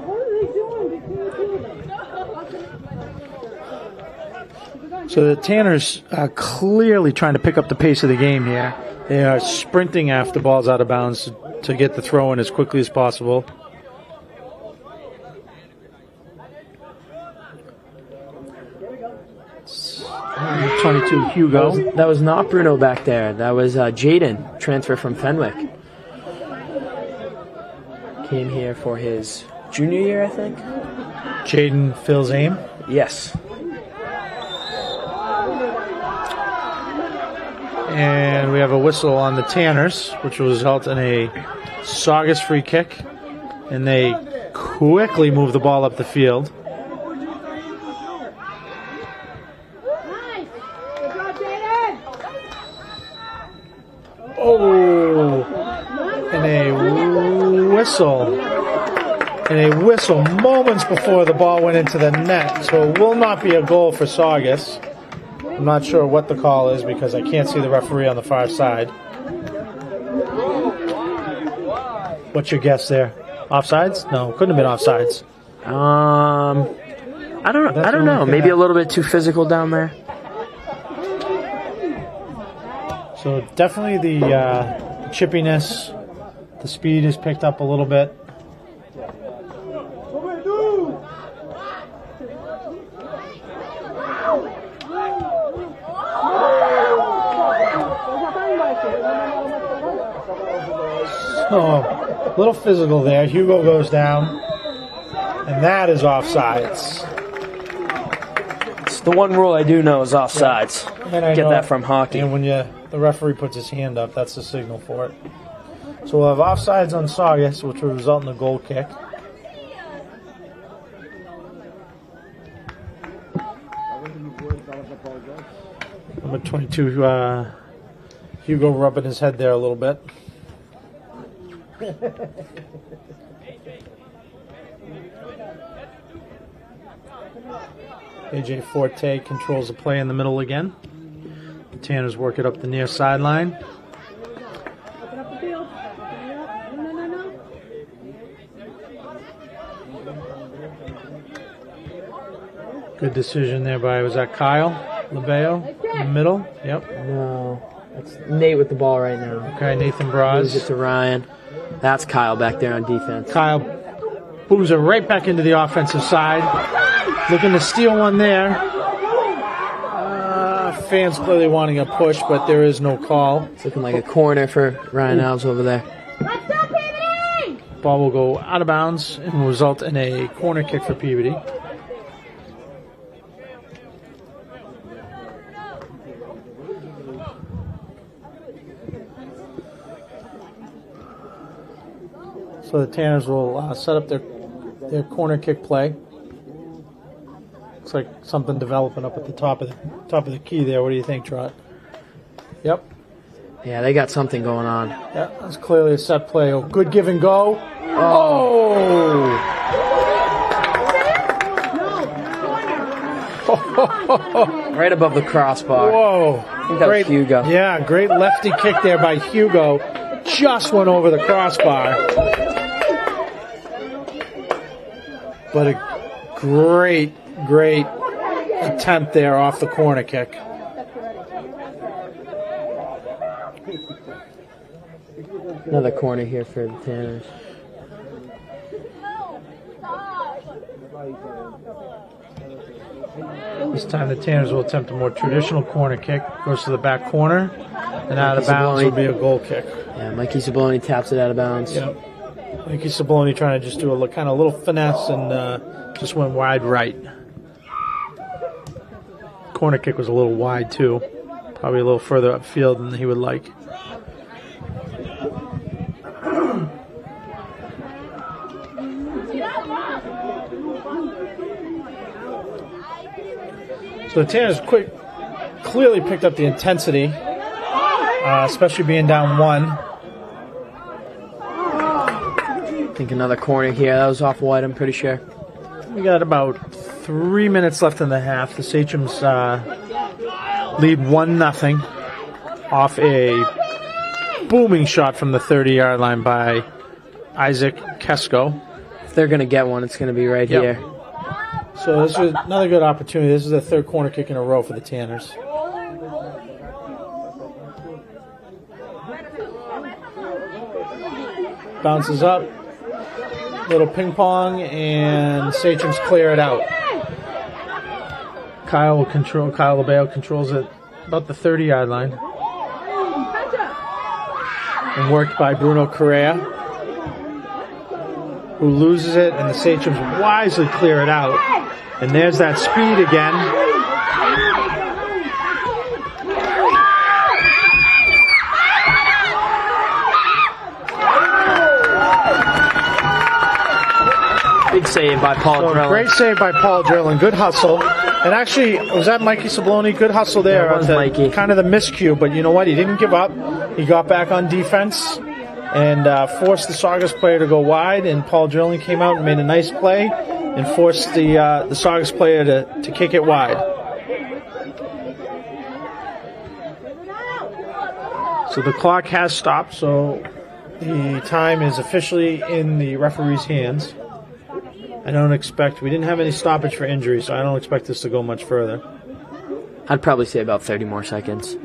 So the Tanners are clearly trying to pick up the pace of the game here. They are sprinting after balls out of bounds to get the throw in as quickly as possible. Number 22, Hugo. That was not Bruno back there. That was Jaden, transfer from Fenwick. Came here for his junior year, I think. Jaden fills aim. Yes. And we have a whistle on the Tanners, which will result in a Saugus free kick. And they quickly move the ball up the field. Oh, and a whistle moments before the ball went into the net. So it will not be a goal for Saugus. I'm not sure what the call is because I can't see the referee on the far side. What's your guess there? Offsides? No, couldn't have been offsides. I don't know. Maybe a little bit too physical down there. So definitely the chippiness, the speed is picked up a little bit. So a little physical there. Hugo goes down, and that is offsides. It's the one rule I do know is offsides. And I Get know, that from hockey. And when the referee puts his hand up, that's the signal for it. So we'll have offsides on Saugus, which will result in a goal kick. Number 22, Hugo rubbing his head there a little bit. AJ Forte controls the play in the middle again. The Tanners work it up the near sideline. Good decision there by, was that Kyle LeBeo in the middle? Yep. No. That's Nate with the ball right now. Okay, Nathan Moves Braz. it to Ryan. That's Kyle back there on defense. Kyle moves it right back into the offensive side. Looking to steal one there. Fans clearly wanting a push, but there is no call. It's looking like a corner for Ryan Alves over there. Ball will go out of bounds and will result in a corner kick for Peabody. So the Tanners will set up their corner kick play. Looks like something developing up at the top of the key there. What do you think, Trot? Yep. Yeah, they got something going on. Yeah, that's clearly a set play. Oh, good give and go. Oh! Right above the crossbar. Whoa! I think that was Hugo. Yeah, great lefty kick there by Hugo. Just went over the crossbar. But a great attempt there off the corner kick. Another corner here for the Tanners. This time the Tanners will attempt a more traditional corner kick. Goes to the back corner, and out of bounds will be a goal kick. Yeah, Mikey Sabloni taps it out of bounds. Yep. Mikey Sabloni trying to just do a kind of little finesse and just went wide right. Corner kick was a little wide too. Probably a little further upfield than he would like. So the Tanners clearly picked up the intensity, especially being down 1. I think another corner here. That was off wide, I'm pretty sure. We got about 3 minutes left in the half. The Sachems lead 1-0 off a booming shot from the 30-yard line by Isaac Kesko. If they're going to get one, it's going to be right here. So this is another good opportunity. This is the third corner kick in a row for the Tanners. Bounces up. Little ping pong, and Sachems clear it out. Kyle Labeo controls it about the 30-yard line. And worked by Bruno Correa, who loses it, and the Sachems wisely clear it out. And there's that speed again. Big save by Paul Drellin. Great save by Paul Drellin. Good hustle. And actually, was that Mikey Sabloni? Good hustle there. Yeah, it was Mikey. Kind of the miscue, but you know what? He didn't give up. He got back on defense and forced the Saugus player to go wide, and Paul Drellin came out and made a nice play and forced the Saugus player to kick it wide. So the clock has stopped, so the time is officially in the referee's hands. We didn't have any stoppage for injury, so I don't expect this to go much further. I'd probably say about 30 more seconds.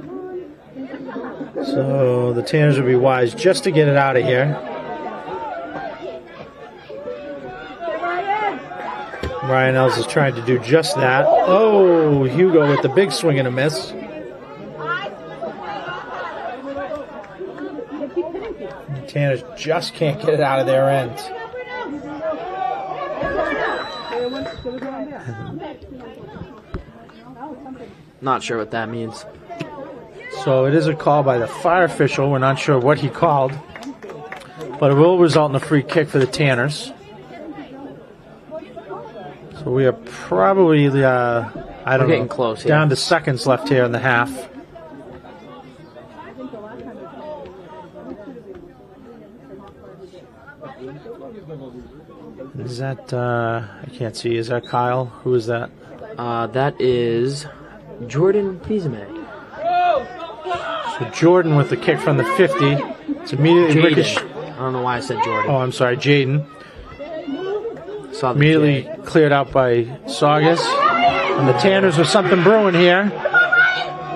So the Tanners would be wise just to get it out of here. Ryan Ells is trying to do just that. Oh, Hugo with the big swing and a miss. The Tanners just can't get it out of their end. Not sure what that means. So it is a call by the fire official. We're not sure what he called, but it will result in a free kick for the Tanners. So we are probably, getting close here. Down to seconds left here in the half. Is that, I can't see, is that Kyle? Who is that? That is Jordan Pizame. So Jordan with the kick from the 50. It's immediately Jaden. I don't know why I said Jordan. Oh, I'm sorry, Jaden. Saw the Immediately J. cleared out by Saugus. And the Tanners with something brewing here.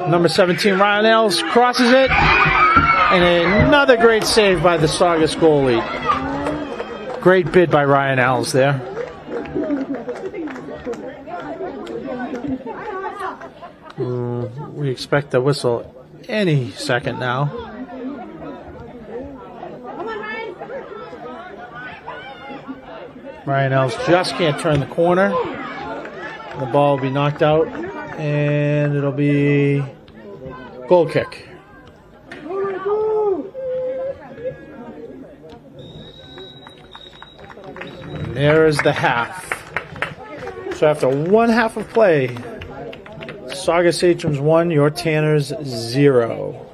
Number 17, Ryan Ells crosses it. And another great save by the Saugus goalie. Great bid by Ryan Ells there. We expect the whistle any second now. Ryan Ells just can't turn the corner. The ball will be knocked out, and it'll be goal kick. And there is the half. So after one half of play, Saugus Atriums 1, your Tanners 0.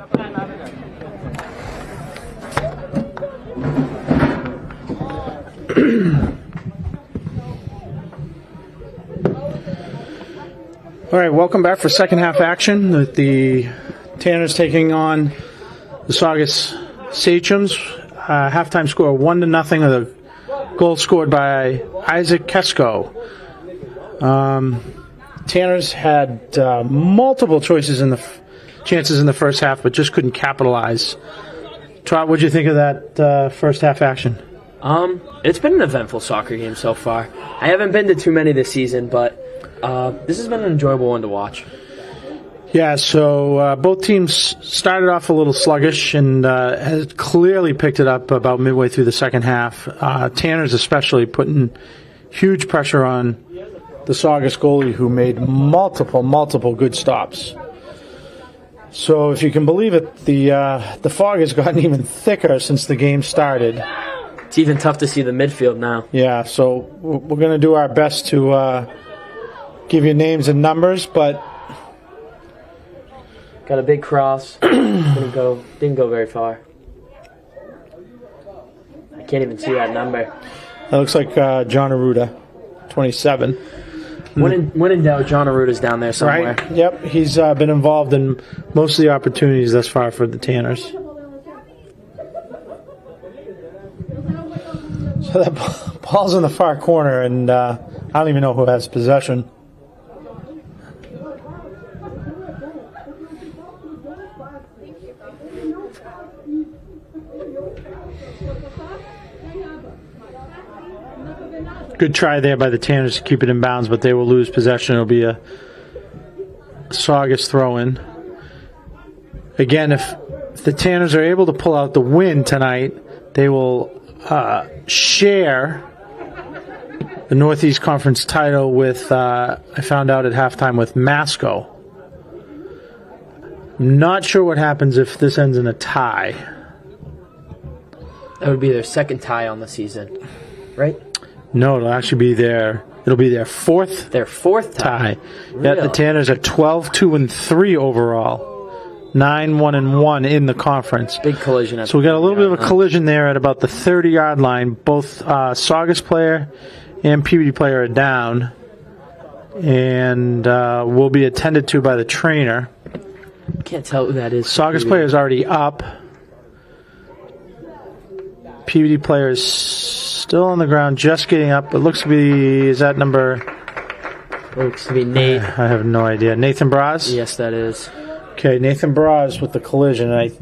All right, welcome back for second half action. The Tanners taking on the Saugus Sachems. Halftime score 1-0 with a goal scored by Isaac Kesko. Tanners had multiple chances in the first half, but just couldn't capitalize. Trot, what'd you think of that first half action? It's been an eventful soccer game so far. I haven't been to too many this season, but this has been an enjoyable one to watch. Yeah, so both teams started off a little sluggish and has clearly picked it up about midway through the second half. Tanners especially putting huge pressure on the Saugus goalie, who made multiple good stops. So if you can believe it, the fog has gotten even thicker since the game started. It's even tough to see the midfield now. Yeah, so we're going to do our best to give you names and numbers, but got a big cross. didn't go very far. I can't even see that number. That looks like John Aruda, 27. When in doubt, John Aruta's down there somewhere. Right? Yep, he's been involved in most of the opportunities thus far for the Tanners. So that ball's in the far corner, and I don't even know who has possession. Good try there by the Tanners to keep it in bounds, but they will lose possession. It'll be a Saugus throw-in. Again, if the Tanners are able to pull out the win tonight, they will share the Northeast Conference title with, I found out at halftime, with Masco. I'm not sure what happens if this ends in a tie. That would be their second tie on the season, right? No, it'll actually be their fourth. Their fourth tie. Really? Yeah, the Tanners are 12-2-3 overall, 9-1-1 in the conference. Big collision. So we got a little bit of a collision there at about the 30-yard line. Both Saugus player and Peabody player are down, and will be attended to by the trainer. Can't tell who that is. Saugus player is already up. Peabody player is still on the ground, just getting up. It looks to be, is that number? Looks to be Nate. I have no idea. Nathan Braz? Yes, that is. Okay, Nathan Braz with the collision. The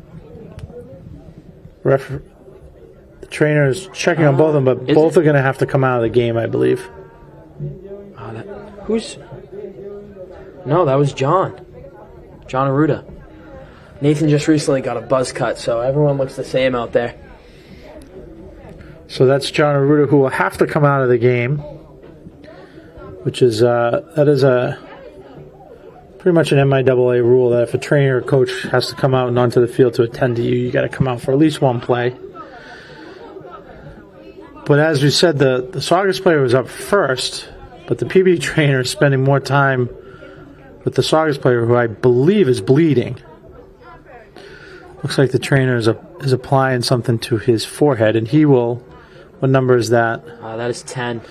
trainer is checking on both of them, but both are going to have to come out of the game, I believe. No, that was John Aruda. Nathan just recently got a buzz cut, so everyone looks the same out there. So that's John Aruda, who will have to come out of the game, which is that is pretty much an MIAA rule that if a trainer or coach has to come out and onto the field to attend to you, you got to come out for at least one play. But as we said, the Saugus player was up first, but the PB trainer is spending more time with the Saugus player, who I believe is bleeding. Looks like the trainer is applying something to his forehead, and he will. What number is that? That is 10.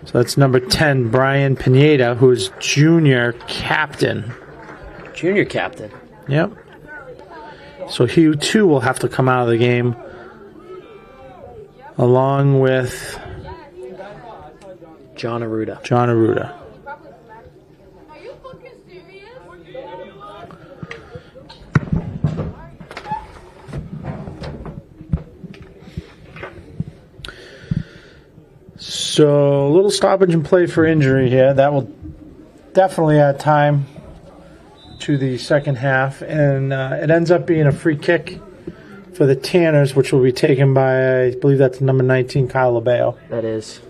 So that's number 10, Brian Pineda, who is junior captain. Junior captain? Yep. So he, too, will have to come out of the game, along with John Aruda. So a little stoppage and play for injury here. That will definitely add time to the second half. And it ends up being a free kick for the Tanners, which will be taken by, I believe that's number 19, Kyle Labeo. That is.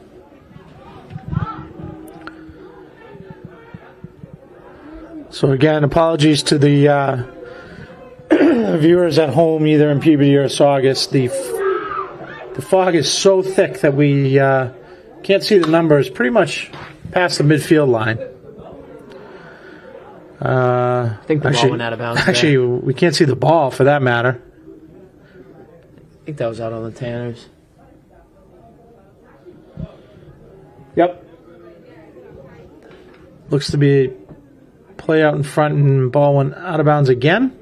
So again, apologies to the viewers at home, either in Peabody or Saugus. The fog is so thick that we can't see the numbers pretty much past the midfield line. I think the ball went out of bounds. Actually, we can't see the ball for that matter. I think that was out on the Tanners. Yep. Looks to be play out in front and ball went out of bounds again.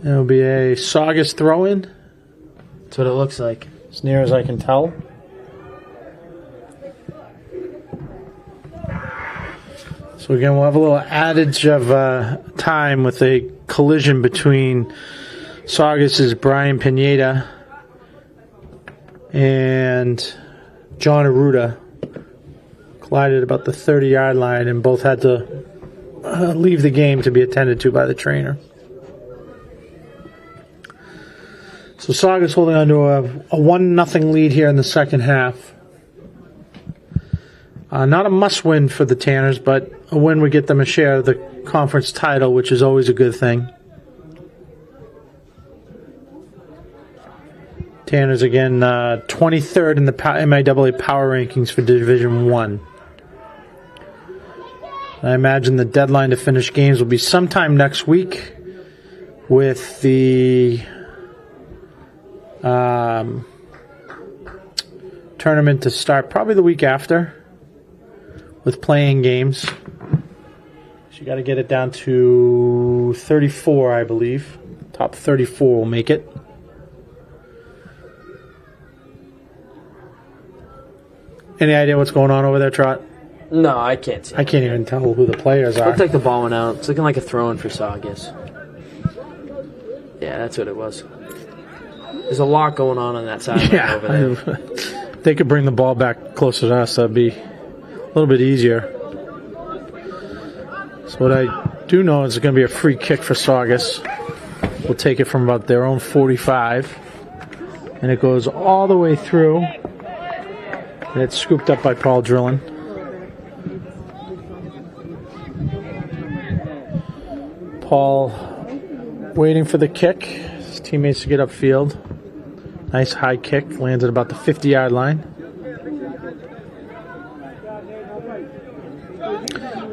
It'll be a Saugus throw-in. That's what it looks like. As near as I can tell. So again, we'll have a little adage of time with a collision between Saugus's Brian Pineda and John Arruda. Collided about the 30-yard line, and both had to leave the game to be attended to by the trainer. So Saugus holding on to a 1-0 lead here in the second half. Not a must-win for the Tanners, but a win would get them a share of the conference title, which is always a good thing. Tanners, again, 23rd in the MIAA Power Rankings for Division I. I imagine the deadline to finish games will be sometime next week, with the tournament to start probably the week after, with playing games. So you got to get it down to 34, I believe. Top 34 will make it. Any idea what's going on over there, Trot? No, I can't see. I can't even tell who the players are. Looked like the ball went out. It's looking like a throw-in for Saugus. Yeah, that's what it was. There's a lot going on that side over there. They could bring the ball back closer to us. That'd be a little bit easier. So what I do know is it's going to be a free kick for Saugus. We'll take it from about their own 45. And it goes all the way through. And it's scooped up by Paul Drillin. Paul waiting for the kick. His teammates to get upfield. Nice high kick. Lands at about the 50-yard line.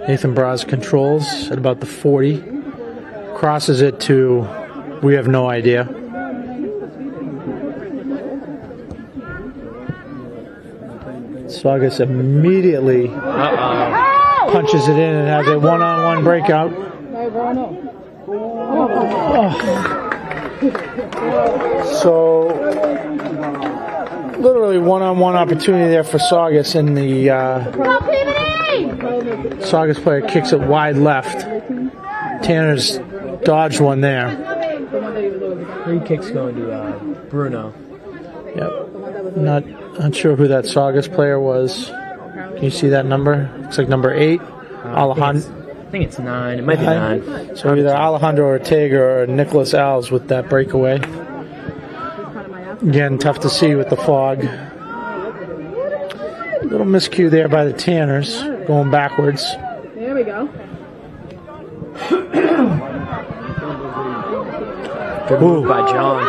Nathan Braz controls at about the 40. Crosses it to, we have no idea. Saugus immediately punches it in and has a one-on-one breakout. So, literally one-on-one opportunity there for Saugus, and the Saugus player kicks it wide left. Tanner's dodged one there. Free kick's going to Bruno. Yep. Not sure who that Saugus player was. Can you see that number? It's like number 8. Alejandro. I think it's 9. It might be 9. So either Alejandro Ortega or Nicholas Alves with that breakaway. Again, tough to see with the fog. Little miscue there by the Tanners, going backwards. There we go. Good move by John.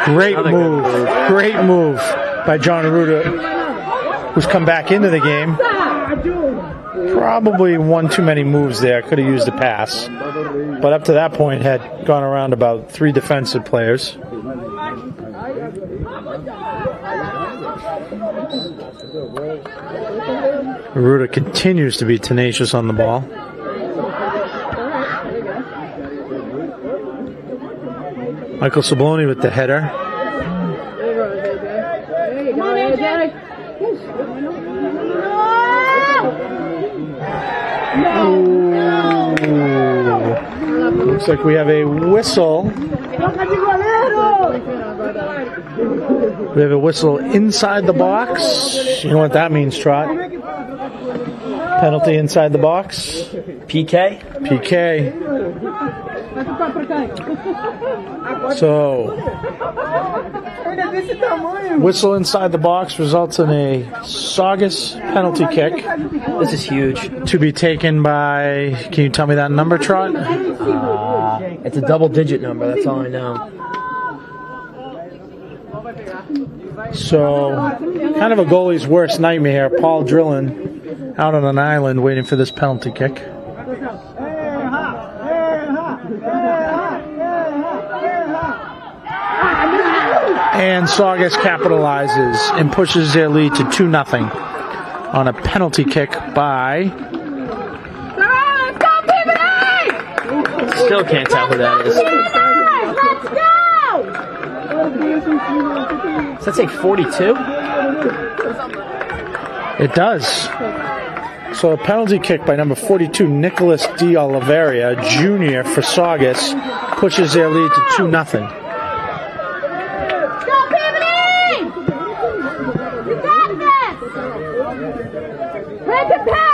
Great move. Great move by John Arruda, who's come back into the game. Probably one too many moves there. Could have used a pass. But up to that point had gone around about 3 defensive players. Arruda continues to be tenacious on the ball. Michael Sabloni with the header. Looks like we have a whistle. We have a whistle inside the box. You know what that means, Trot? Penalty inside the box. PK? PK. So, whistle inside the box results in a Saugus penalty kick. This is huge. To be taken by, can you tell me that number, Trot? It's a double-digit number, that's all I know. So, kind of a goalie's worst nightmare. Paul Drillin out on an island waiting for this penalty kick. And Saugus capitalizes and pushes their lead to 2-0 on a penalty kick by... Still can't tell who that is. Does that say 42? It does. So a penalty kick by number 42, Nicholas D. Oliveira, Jr. for Saugus, pushes their lead to 2-0.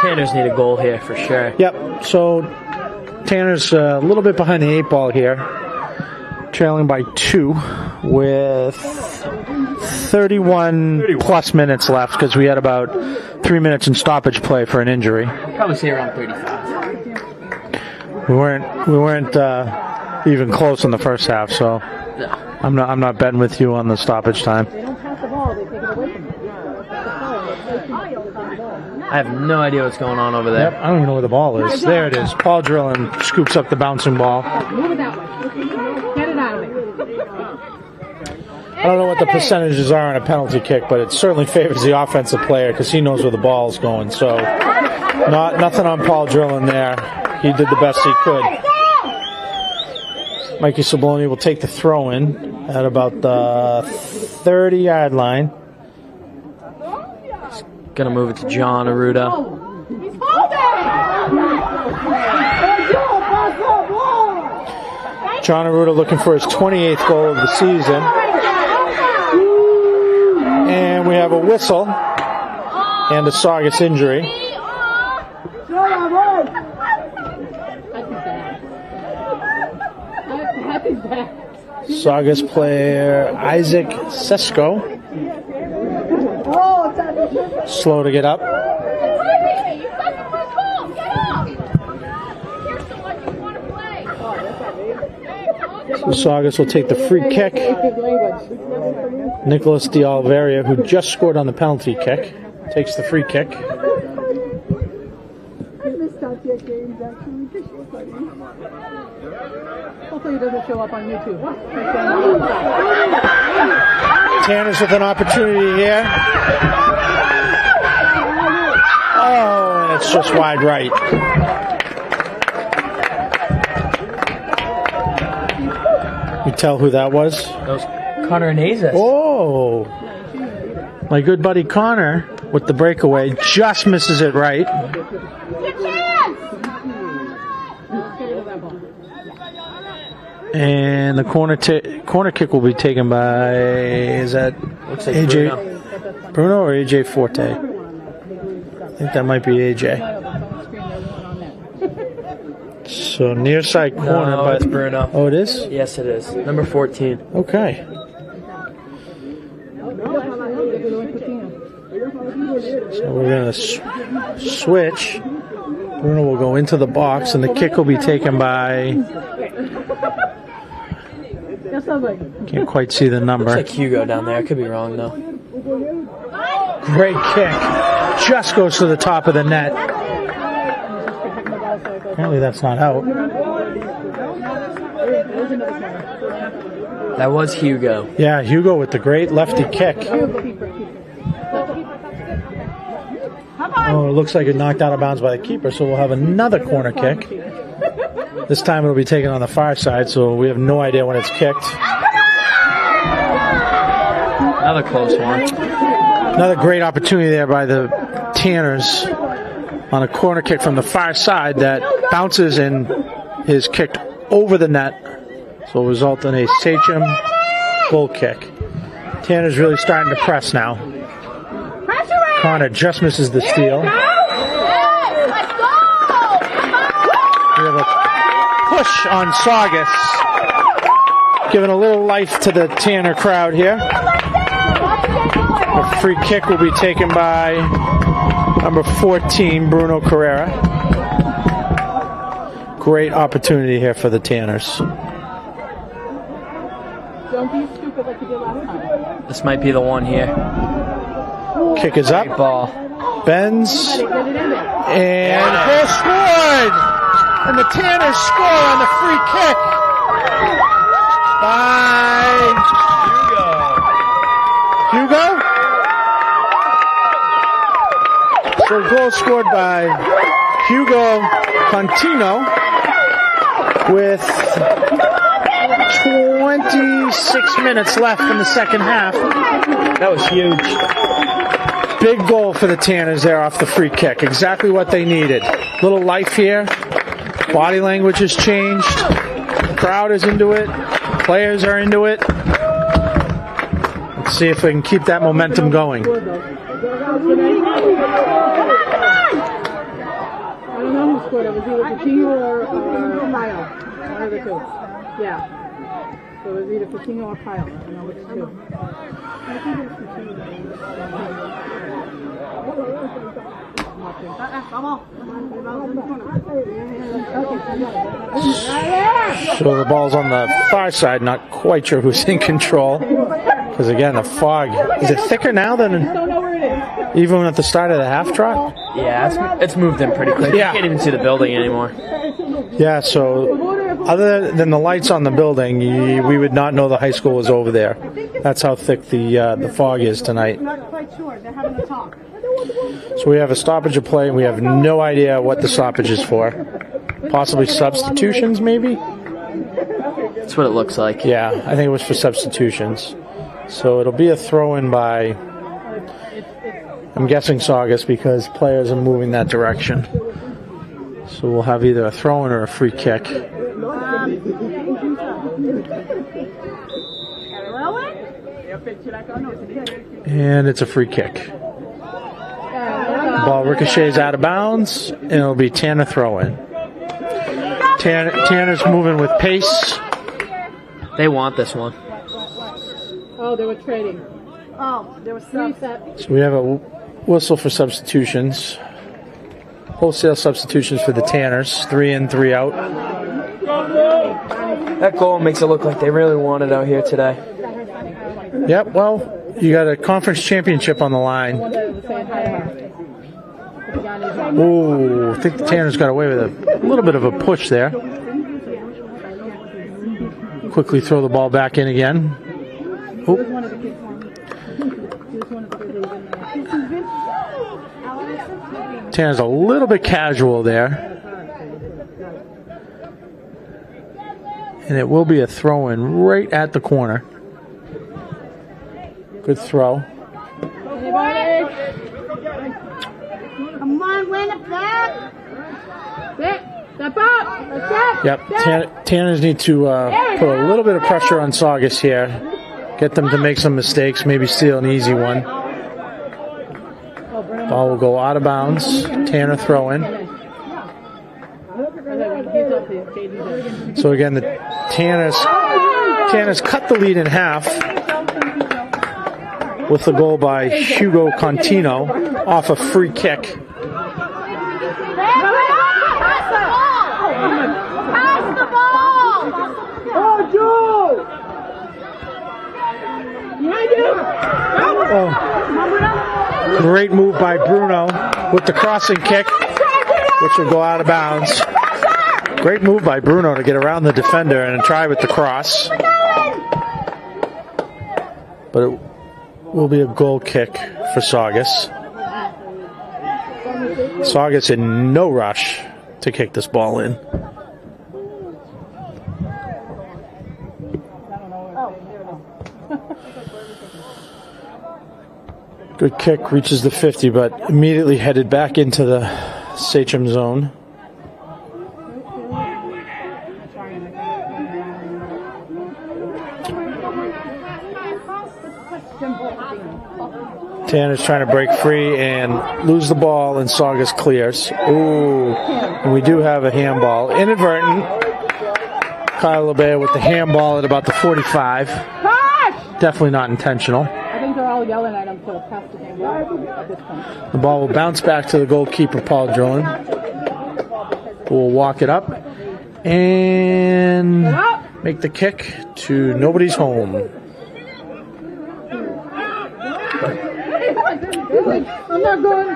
Tanners need a goal here for sure. Yep, so Tanner's a little bit behind the 8 ball here, trailing by 2 with 31 plus minutes left because we had about 3 minutes in stoppage play for an injury. Probably say around 35. We weren't even close in the first half, so No. I'm not betting with you on the stoppage time. I have no idea what's going on over there. Yep, I don't even know where the ball is. There it is. Paul Drillin scoops up the bouncing ball. Move it that way. Get it out of it. I don't know what the percentages are on a penalty kick, but it certainly favors the offensive player because he knows where the ball is going. So, nothing on Paul Drillin there. He did the best he could. Mikey Sabloni will take the throw in at about the 30-yard line. Gonna move it to John Arruda. John Arruda looking for his 28th goal of the season. And we have a whistle and a Saugus injury. Saugus player Isaac Sesko. Slow to get up. So Saugus will take the free kick. Nicholas D. Oliveira, who just scored on the penalty kick, takes the free kick. Hopefully it doesn't show up on YouTube. Tanners with an opportunity here. Oh, and it's just wide right. You tell who that was? That was Connor Nazis. Oh, my good buddy Connor with the breakaway just misses it right. And the corner kick will be taken by, is that Looks like AJ Bruno. Bruno or AJ Forte? I think that might be AJ. So near side corner, No, but it's Bruno. Oh, it is? Yes, it is. Number 14. Okay. So we're going to switch. Bruno will go into the box, and the kick will be taken by... Can't quite see the number. Looks like Hugo down there. I could be wrong, though. Great kick. Just goes to the top of the net. Apparently that's not out. That was Hugo. Yeah, Hugo with the great lefty kick. Oh, it looks like it knocked out of bounds by the keeper, so we'll have another corner kick. This time it'll be taken on the far side, so we have no idea when it's kicked. Another close one. Another great opportunity there by the Tanners on a corner kick from the far side that bounces and is kicked over the net. So it'll result in a Sachem goal kick. Tanner's really starting to press now. Connor just misses the steal. We have a push on Saugus, giving a little life to the Tanner crowd here. A free kick will be taken by number 14, Bruno Carrera. Great opportunity here for the Tanners. Don't be stupid like you did last time. This might be the one here. Kick is up. Great ball. Bends. And goal scored! And the Tanners score on the free kick by scored by Hugo Contino with 26 minutes left in the second half. That was huge. Big goal for the Tanners there off the free kick. Exactly what they needed. Little life here. Body language has changed. The crowd is into it. Players are into it. Let's see if we can keep that momentum going. I don't know who scored. It was either Coutinho or Kyle. One of the two. Yeah. So it was either Coutinho or Kyle. I don't know which two. I think it was Coutinho. So the ball's on the far side. Not quite sure who's in control. Because again, the fog. Is it thicker now than even at the start of the half trot? Yeah, it's moved in pretty quick. Yeah. You can't even see the building anymore. Yeah, so other than the lights on the building, we would not know the high school was over there. That's how thick the fog is tonight. Not quite sure. They're having a talk. So we have a stoppage of play, and we have no idea what the stoppage is for. Possibly substitutions, maybe? That's what it looks like. Yeah, I think it was for substitutions. So it'll be a throw-in by, I'm guessing Saugus, because players are moving that direction. So we'll have either a throw-in or a free kick. And it's a free kick. The ball ricochets out of bounds, and it'll be Tanner throw-in. Tanner's moving with pace. They want this one. Oh, they were trading. Oh, there was reset. So we have a whistle for substitutions. Wholesale substitutions for the Tanners. 3 in, 3 out. That goal makes it look like they really want it out here today. Yep, well, you got a conference championship on the line. Ooh, I think the Tanners got away with a little bit of a push there. Quickly throw the ball back in again. Oop. Tanner's a little bit casual there. And it will be a throw-in right at the corner. Good throw. Come on, win it back. Step up. Yep, Tanners need to put a little bit of pressure on Saugus here. Get them to make some mistakes, maybe steal an easy one. Ball will go out of bounds. Tanner throw-in. So again, the Tanners cut the lead in half with the goal by Hugo Contino off a free kick. Oh, great move by Bruno with the crossing kick, which will go out of bounds. Great move by Bruno to get around the defender and try with the cross. But it will be a goal kick for Saugus. Saugus in no rush to kick this ball in. Good kick, reaches the 50, but immediately headed back into the Sachem zone. Tanner's trying to break free and lose the ball, and Saugus clears. Ooh, and we do have a handball. Inadvertent. Kyle LeBay with the handball at about the 45. Definitely not intentional. I think they're all yelling at him to pass the game at this point. The ball will bounce back to the goalkeeper, Paul Drillin. We'll walk it up and make the kick to nobody's home. I'm not going.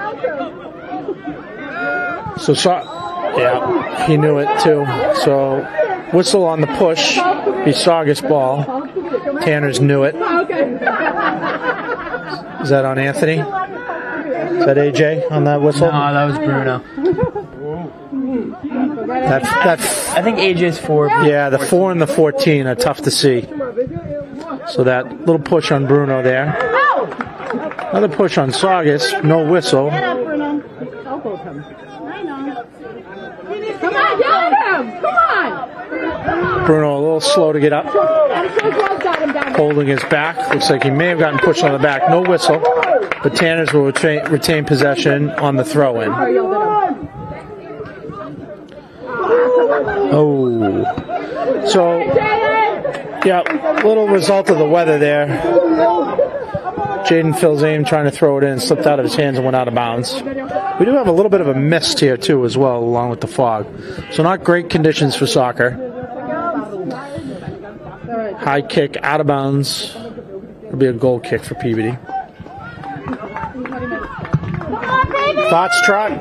Yeah, he knew it too. So whistle on the push. Be Saugus ball. Tanners knew it. Okay. Is that on Anthony? Is that AJ on that whistle? No, that was Bruno. That's I think AJ's 4. yeah, the 4 and the 14 are tough to see. So that little push on Bruno there. Another push on Saugus, no whistle. Get up, Bruno. Elbow him. I know. Come on, yell at him! Come on! Bruno a little slow to get up. I'm so glad got him down. Holding his back. Looks like he may have gotten pushed on the back. No whistle. But Tanners will retain possession on the throw-in. I yelled at him. Oh. So, yeah, little result of the weather there. Jaden Filzane trying to throw it in, slipped out of his hands and went out of bounds. We do have a little bit of a mist here too as well, along with the fog. So not great conditions for soccer. High kick, out of bounds. It'll be a goal kick for Peabody. Thoughts, Trot?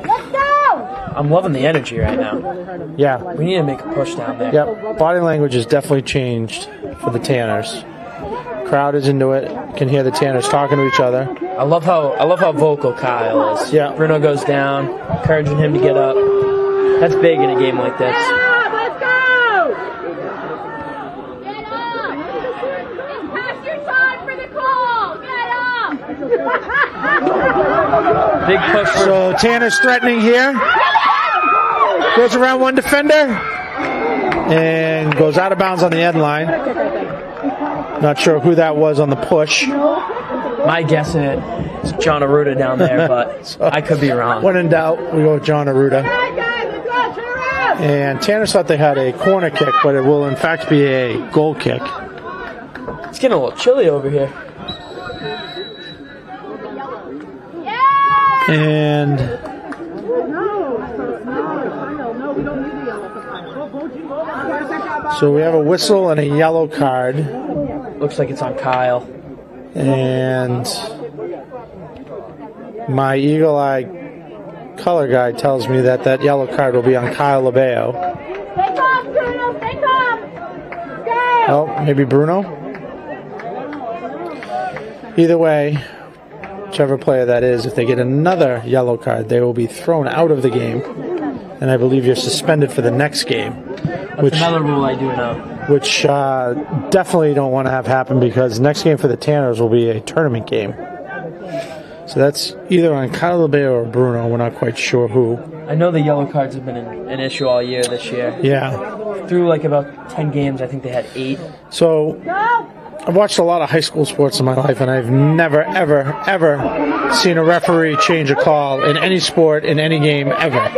I'm loving the energy right now. Yeah. We need to make a push down there. Yep. Body language has definitely changed for the Tanners. Crowd is into it. Can hear the Tanners talking to each other. I love how vocal Kyle is. Yeah. Bruno goes down, encouraging him to get up. That's big in a game like this. Let's go! Get up! It's past your time for the call! Get up! Big push for So Tanner's threatening here. Goes around one defender. And goes out of bounds on the end line. Not sure who that was on the push. my guess is John Arruda down there, but So, I could be wrong. When in doubt, we go with John Arruda. And Tanner thought they had a corner kick, but it will in fact be a goal kick. It's getting a little chilly over here. And so we have a whistle and a yellow card. Looks like it's on Kyle. And my eagle-eye color guy tells me that that yellow card will be on Kyle Labeo. Stay calm, Bruno. Stay calm. Stay. Oh, maybe Bruno? Either way, whichever player that is, if they get another yellow card, they will be thrown out of the game. And I believe you're suspended for the next game. That's another rule I do know. Which definitely don't want to have happen, because the next game for the Tanners will be a tournament game. So that's either on Kyle Labeo or Bruno. We're not quite sure who. I know the yellow cards have been an issue all year this year. Yeah. Through like about 10 games, I think they had 8. So I've watched a lot of high school sports in my life, and I've never, ever, ever seen a referee change a call in any sport, in any game, ever.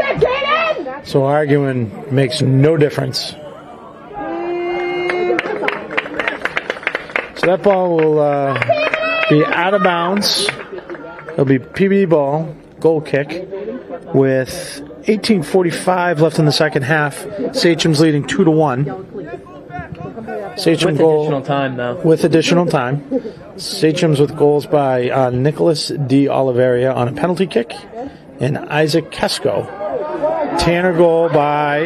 So arguing makes no difference. So that ball will be out of bounds. It'll be Peabody ball, goal kick, with 18:45 left in the second half. Sachem's leading 2-1. Sachem With goal additional time, though. with additional time. Sachem's with goals by Nicholas D. Oliveria on a penalty kick and Isaac Kesko. Tanner goal by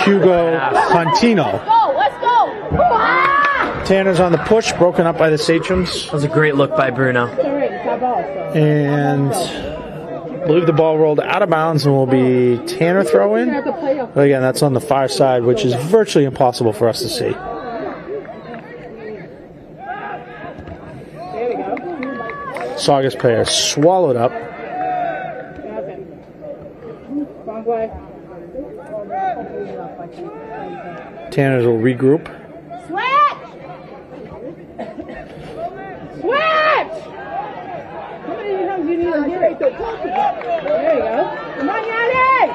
Hugo Contino. Go, let's go. Tanner's on the push, broken up by the Sachems. That was a great look by Bruno. And I believe the ball rolled out of bounds and will be Tanner throw-in. But again, that's on the far side, which is virtually impossible for us to see. Saugus player swallowed up. Tanners will regroup. Switch. Switch. How many times do you need to hear it? There you go. Come on, Yanni!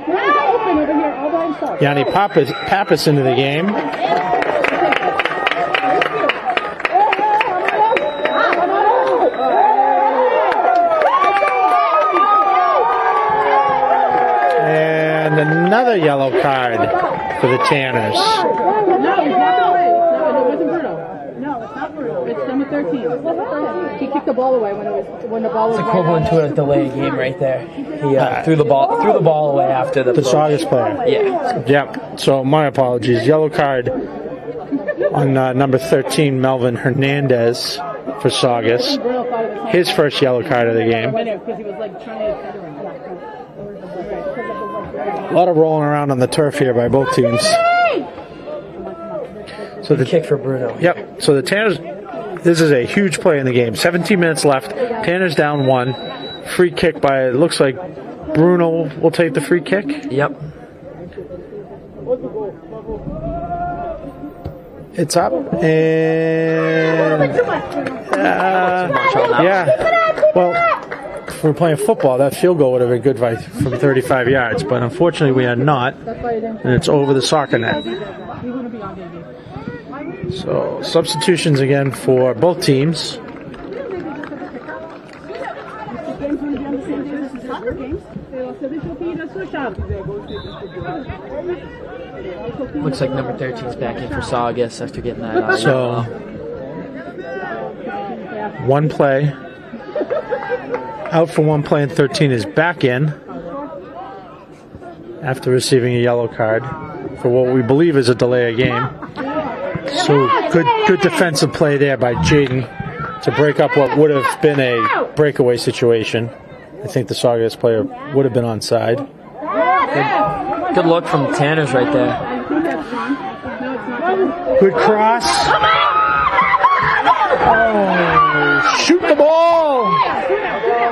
Yanni's open over here all by himself. Yanni Pappas into the game. And another yellow card for the Tanners. No, he's walking away. No, it wasn't Bruno. No, it's not Bruno. It's number 13. He kicked the ball away when the ball was It's equivalent to a delay game right there. He threw the ball away after the Saugus player. Yeah. Yep. So my apologies. Yellow card on number 13, Melvin Hernandez. for Saugus. His first yellow card of the game. A lot of rolling around on the turf here by both teams. So the Kick for Bruno. Yep. So the Tanners, this is a huge play in the game. 17 minutes left. Tanners down 1. Free kick by, it looks like Bruno will take the free kick. Yep. It's up. And yeah. Well, if we're playing football, that field goal would have been good from 35 yards. But unfortunately, we are not. And it's over the soccer net. So substitutions again for both teams. Looks like number 13's back in for Saugus after getting that out. So one play. Out for one play, and 13 is back in after receiving a yellow card for what we believe is a delay of game. So good defensive play there by Jaden to break up what would have been a breakaway situation. I think the Saugus player would have been onside. Good look from the Tanners right there. Good cross. Oh, shoot the ball.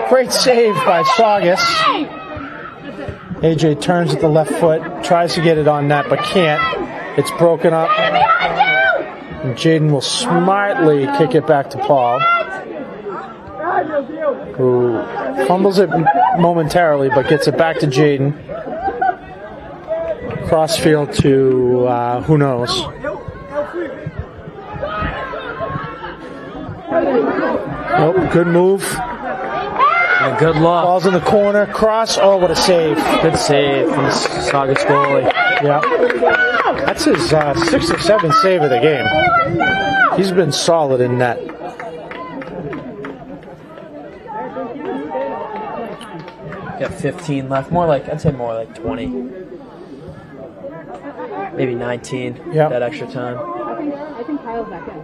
Great save by Saugus. AJ turns at the left foot, tries to get it on net, but can't. It's broken up. And Jaden will smartly kick it back to Paul, who fumbles it momentarily, but gets it back to Jaden. Crossfield to who knows. Oh, good move. And good luck. Ball's in the corner. Cross. Oh, what a save. Good save from the Saugus goalie. Yeah. That's his 6th or 7th save of the game. He's been solid in net. Got 15 left. I'd say more like 20. Maybe 19. Yep. That extra time. I think Kyle's back in.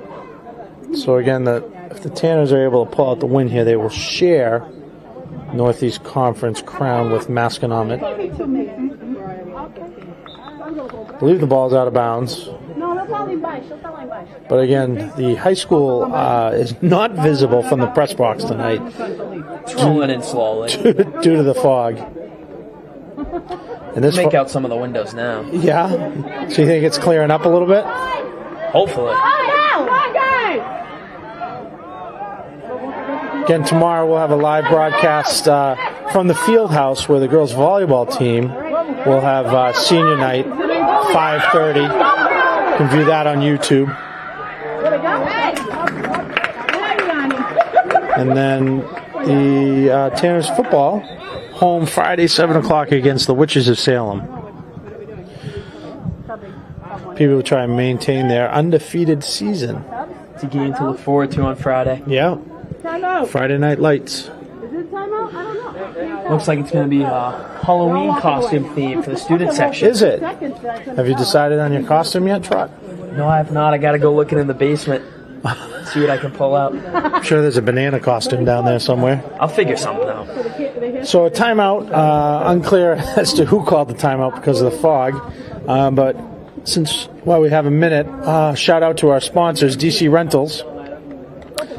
So again, if the Tanners are able to pull out the win here, they will share Northeast Conference crown with Masconomet. I believe the ball's out of bounds. But again, the high school is not visible from the press box tonight. It's rolling in slowly. Due to the fog. And this Make out some of the windows now. Yeah? So you think it's clearing up a little bit? Hopefully. Again, tomorrow we'll have a live broadcast from the field house where the girls volleyball team will have senior night, 5:30. You can view that on YouTube. And then the Tanners football, home Friday, 7 o'clock against the Witches of Salem. People will try and maintain their undefeated season. It's a game to look forward to on Friday. Yeah. Friday Night Lights. Looks like it's going to be a Halloween costume theme for the student section. Is it? Have you decided on your costume yet, Trot? No, I have not. I got to go looking in the basement. See what I can pull out. I'm sure there's a banana costume down there somewhere. I'll figure something out. So a timeout, unclear as to who called the timeout because of the fog. But since, we have a minute, shout out to our sponsors, DC Rentals,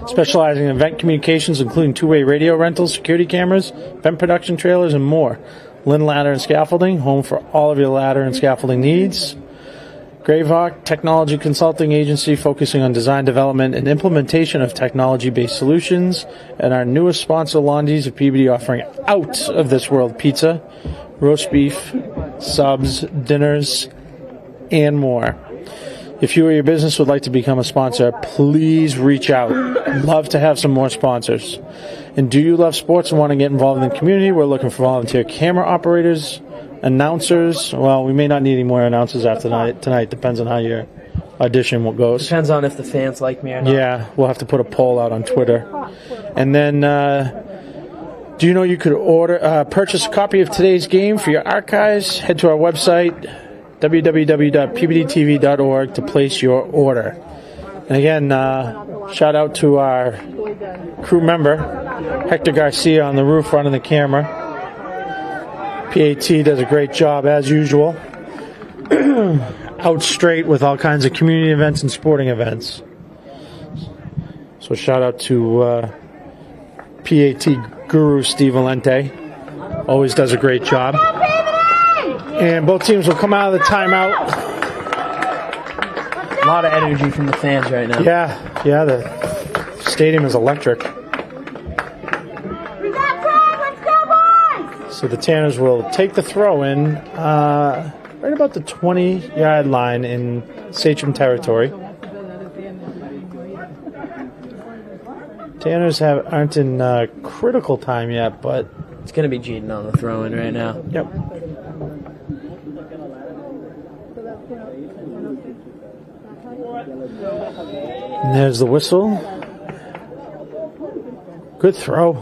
specializing in event communications, including two-way radio rentals, security cameras, event production trailers, and more. Lynn Ladder and Scaffolding, home for all of your ladder and scaffolding needs. Gravehawk, technology consulting agency focusing on design, development, and implementation of technology-based solutions. And our newest sponsor, Londy's of Peabody, offering out-of-this-world pizza, roast beef, subs, dinners, and more. If you or your business would like to become a sponsor, please reach out. Love to have some more sponsors. And do you love sports and want to get involved in the community? We're looking for volunteer camera operators, announcers. Well, we may not need any more announcers after tonight. Depends on how your audition goes. Depends on if the fans like me or not. Yeah, we'll have to put a poll out on Twitter. And then, do you know you could purchase a copy of today's game for your archives? Head to our website, www.peabodytv.org, to place your order. And again, shout out to our crew member, Hector Garcia, on the roof running the camera. PAT does a great job as usual. Out straight with all kinds of community events and sporting events. So shout out to PAT guru Steve Valente. Always does a great job. And both teams will come out of the timeout. A lot of energy from the fans right now. Yeah, the stadium is electric. So the Tanners will take the throw in right about the 20-yard line in Sachem territory. Tanners aren't in critical time yet, but it's going to be Jeton on the throw-in right now. Yep. And there's the whistle. Good throw.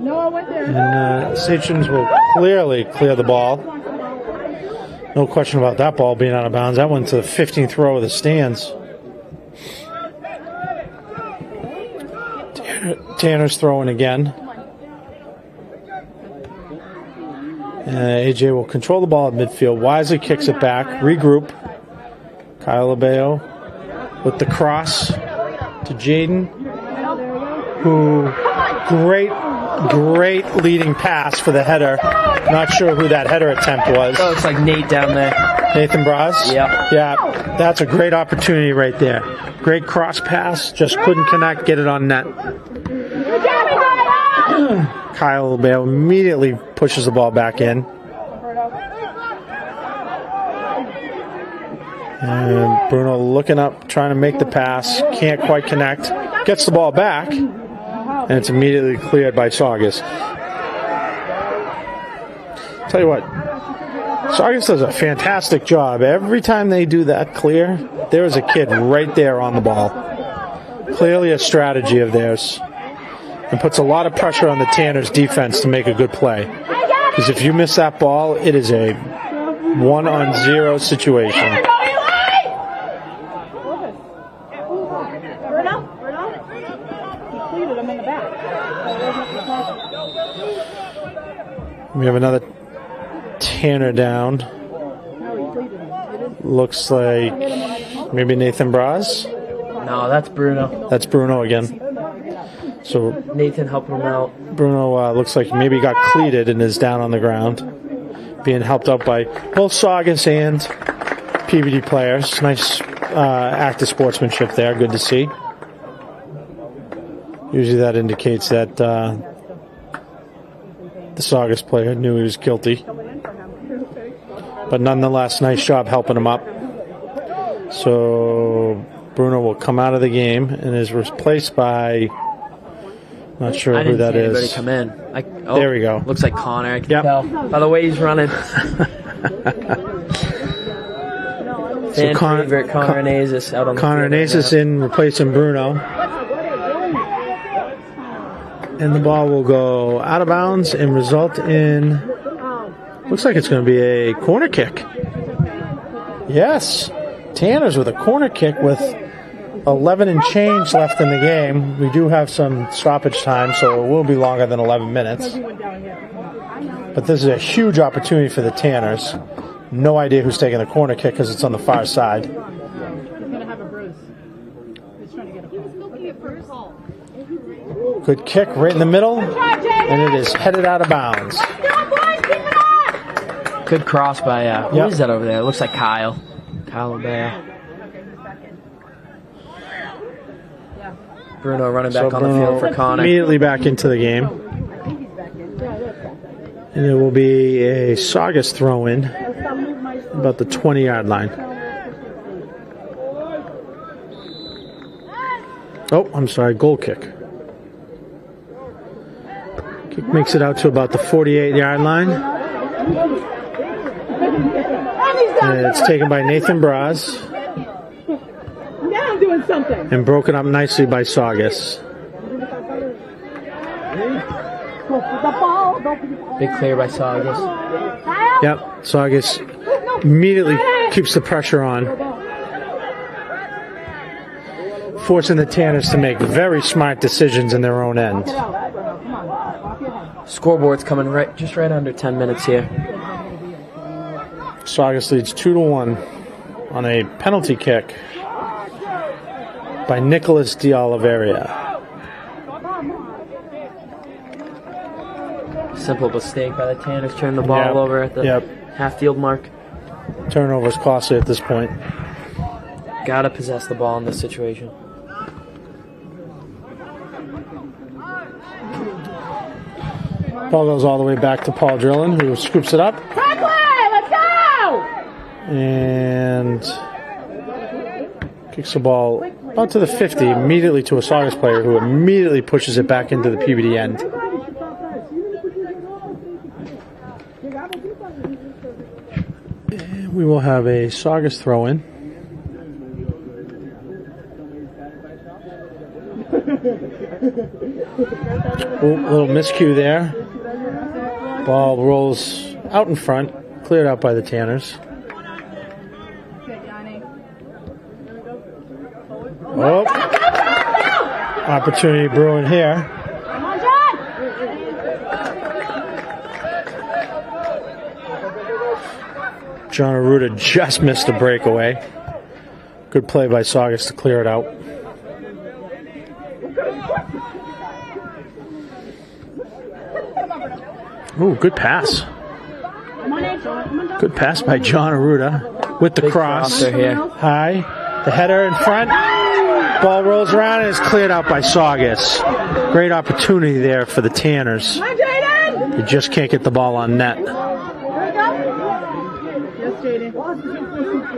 Noah went there. And Sachem's will clearly clear the ball. No question about that ball being out of bounds. That went to the 15th row of the stands. Tanner's throwing again. AJ will control the ball at midfield. Wisely kicks it back. Regroup. Kyle Abeo with the cross to Jaden, who great leading pass for the header. Not sure who that header attempt was. Oh, it's like Nate down there. Nathan Braz? Yep. Yeah, that's a great opportunity right there. Great cross pass, just couldn't connect, get it on net. Kyle Abeo immediately pushes the ball back in. And Bruno looking up, trying to make the pass, can't quite connect. Gets the ball back, and it's immediately cleared by Saugus. Tell you what, Saugus does a fantastic job. Every time they do that clear, there is a kid right there on the ball. Clearly a strategy of theirs. And puts a lot of pressure on the Tanners defense to make a good play. Because if you miss that ball, it is a 1-on-0 situation. We have another Tanner down. Looks like maybe Nathan Braz. No, that's Bruno. That's Bruno again. So Nathan helping him out. Bruno looks like maybe got cleated and is down on the ground, being helped out by both Saugus and Peabody players. Nice act of sportsmanship there. Good to see. Usually that indicates that the Saugus player knew he was guilty. But nonetheless, nice job helping him up. So Bruno will come out of the game and is replaced by, not sure who that is. Anybody come in. There we go. Looks like Connor. I can tell by the way he's running. So Connor Anazis out on the Connor field Anazis right in replacing Bruno. And the ball will go out of bounds and result in, looks like it's going to be a corner kick. Yes, Tanner's with a corner kick with 11 and change left in the game. We do have some stoppage time, so it will be longer than 11 minutes. But this is a huge opportunity for the Tanners. No idea who's taking the corner kick because it's on the far side. He's going to have a bruise. He's trying to get a ball. Good kick right in the middle, and it is headed out of bounds. Good cross by, who is that over there? It looks like Kyle. Kyle Abeo. Bruno running back on the field for Connor. Immediately back into the game. And it will be a Saugus throw-in about the 20-yard line. Oh, I'm sorry, goal kick. Kick makes it out to about the 48-yard line. And it's taken by Nathan Braz. Now I'm doing something. And broken up nicely by Saugus. Big clear by Saugus. Yep, Saugus immediately keeps the pressure on, forcing the Tanners to make very smart decisions in their own end. Scoreboard's coming just right under 10 minutes here. Saugus leads 2-1 on a penalty kick by Nicholas de Oliveira. Simple mistake by the Tanners. Turn the ball over at the half-field mark. Turnover's costly at this point. Gotta possess the ball in this situation. Ball goes all the way back to Paul Drillin, who scoops it up. Let's go! And kicks the ball about to the 50, immediately to a Saugus player, who immediately pushes it back into the Peabody end. And we will have a Saugus throw-in. Little miscue there. Ball rolls out in front, cleared out by the Tanners. Oh, opportunity brewing here. Come on, John! John Arruda just missed a breakaway. Good play by Saugus to clear it out. Ooh, good pass. Good pass by John Arruda with the cross. High. The header in front. Ball rolls around and is cleared out by Saugus. Great opportunity there for the Tanners. They just can't get the ball on net.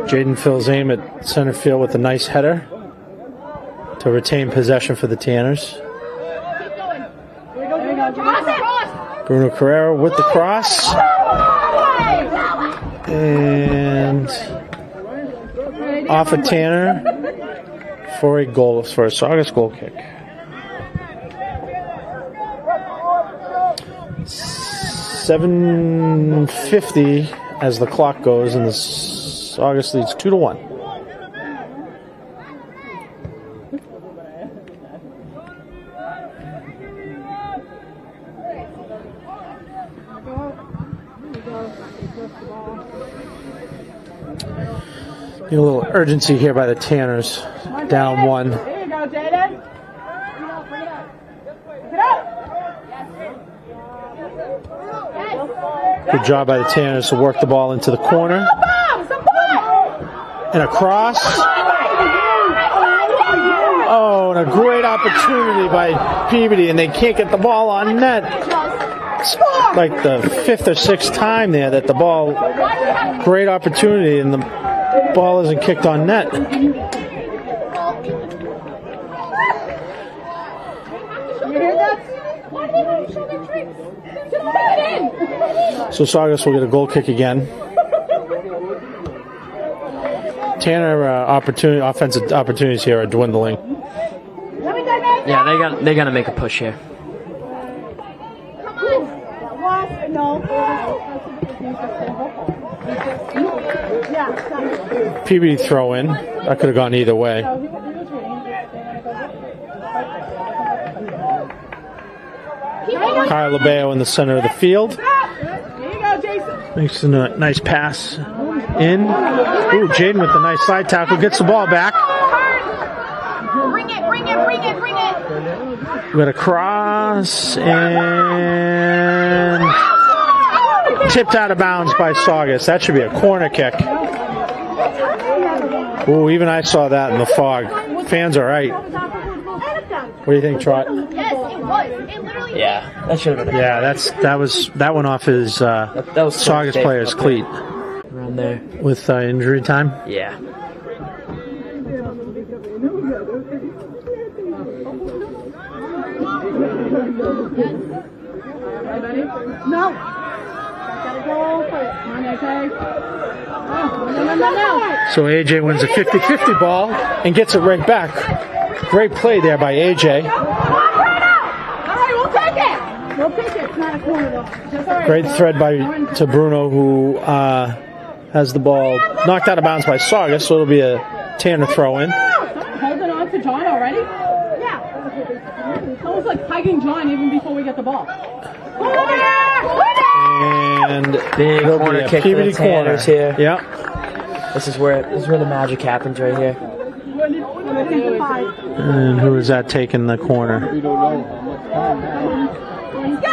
Jaden fills aim at center field with a nice header to retain possession for the Tanners. Bruno Carrera with the cross. And off a Tanner for a goal, for a Saugus goal kick. 7:50 as the clock goes, and the Saugus leads 2-1. A little urgency here by the Tanners. Down 1. There you go, Jaden. Good job by the Tanners to work the ball into the corner. And a cross. Oh, and a great opportunity by Peabody, and they can't get the ball on net. It's like the 5th or 6th time there that the ball, great opportunity, and the ball isn't kicked on net. So Saugus will get a goal kick again. Tanner offensive opportunities here are dwindling. Yeah, they got to make a push here. Peabody throw in. That could have gone either way. Kyle Labeo in the center of the field. Makes a nice pass in. Ooh, Jaden with a nice side tackle. Gets the ball back. Bring it. We got a cross and tipped out of bounds by Saugus. That should be a corner kick. Ooh, even I saw that in the fog. Fans are right. What do you think, Trot? Yes, it was. It literally. Yeah, that should have been. Yeah, that went off his that was Saugus player's cleat. Around there. With injury time? Yeah. No. So AJ wins a 50-50 ball and gets it right back. Great play there by AJ. We'll take it. It's not a corner though. Great thread to Bruno, who has the ball knocked out of bounds by Saugus, so it'll be a Tanner throw in. Holding on to John already? Yeah. It's almost like hugging John even before we get the ball. And Big corner kick for the Peabody corner Tanners here. Yeah. This is where the magic happens right here. And who is that taking the corner?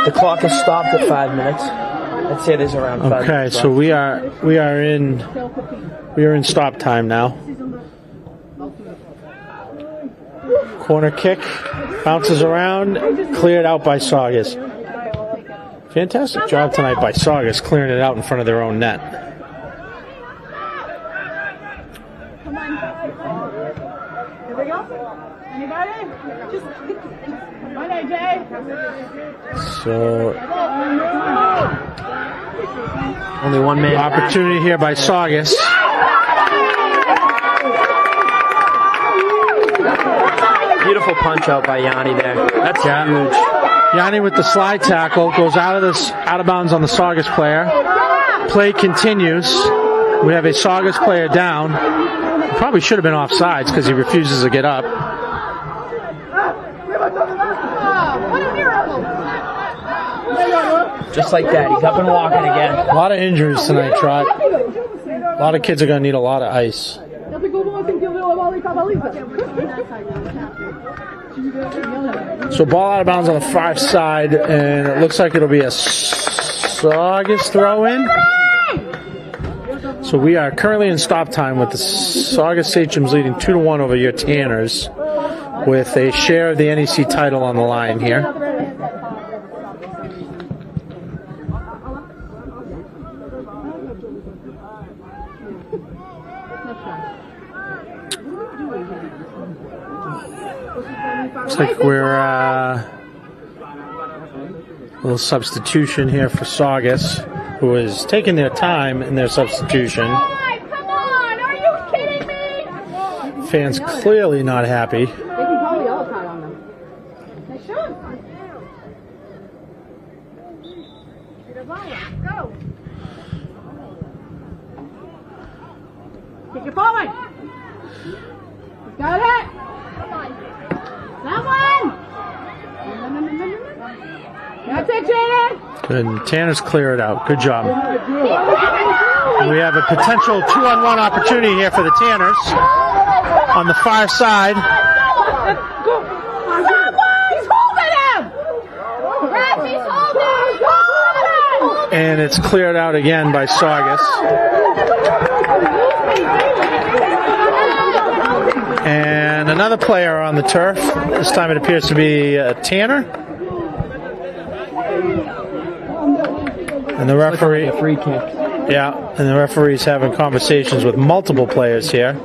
The clock has stopped at 5 minutes. I'd say there's around 5 Okay, minutes so left. we are in stop time now. Corner kick, bounces around, cleared out by Saugus. Fantastic job tonight by Saugus, clearing it out in front of their own net. Come on. Here we go. Anybody? Just come on, AJ. So, Only one man. opportunity here by Saugus. Beautiful punch out by Yanni there. That's huge. Yanni with the slide tackle goes out of bounds on the Saugus player. Play continues. We have a Saugus player down. Probably should have been offsides because he refuses to get up. Just like that, he's up and walking again. A lot of injuries tonight, Trot. A lot of kids are going to need a lot of ice. So ball out of bounds on the far side, and it looks like it'll be a Saugus throw in. So we are currently in stop time with the Saugus Sachems leading 2-1 over your Tanners, with a share of the NEC title on the line here. Looks like we're a little substitution here for Saugus, who is taking their time in their substitution. Come on, are you kidding me? Fans clearly not happy. They can probably yellow card on them. They should. Go. Kick it forward. Got it. Come on. That one. That's it, Jaden. Good. And Tanner's clear it out. Good job. And we have a potential 2-on-1 opportunity here for the Tanners on the far side. He's holding him. Ref, he's holding. And it's cleared out again by Saugus. And another player on the turf. This time it appears to be Tanner. And the referee, A free kick. yeah, and the referee's having conversations with multiple players here.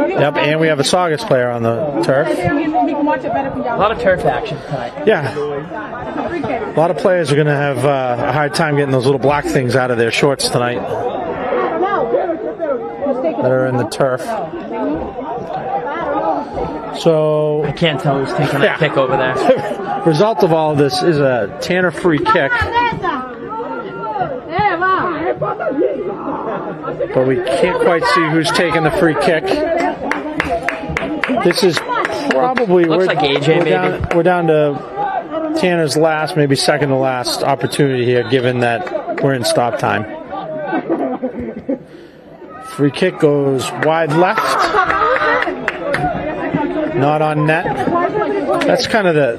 Yep, and we have a Saugus player on the turf. We can watch it better from A down. lot of turf action tonight. Yeah, a lot of players are going to have a hard time getting those little black things out of their shorts tonight that are in the turf. So, I can't tell who's taking that kick over there. result of all of this is a Tanner free kick, but we can't quite see who's taking the free kick. This is probably Looks like AJ, maybe. We're down to Tanner's last, maybe second to last opportunity here, given that we're in stop time. Free kick goes wide left, not on net. That's kind of the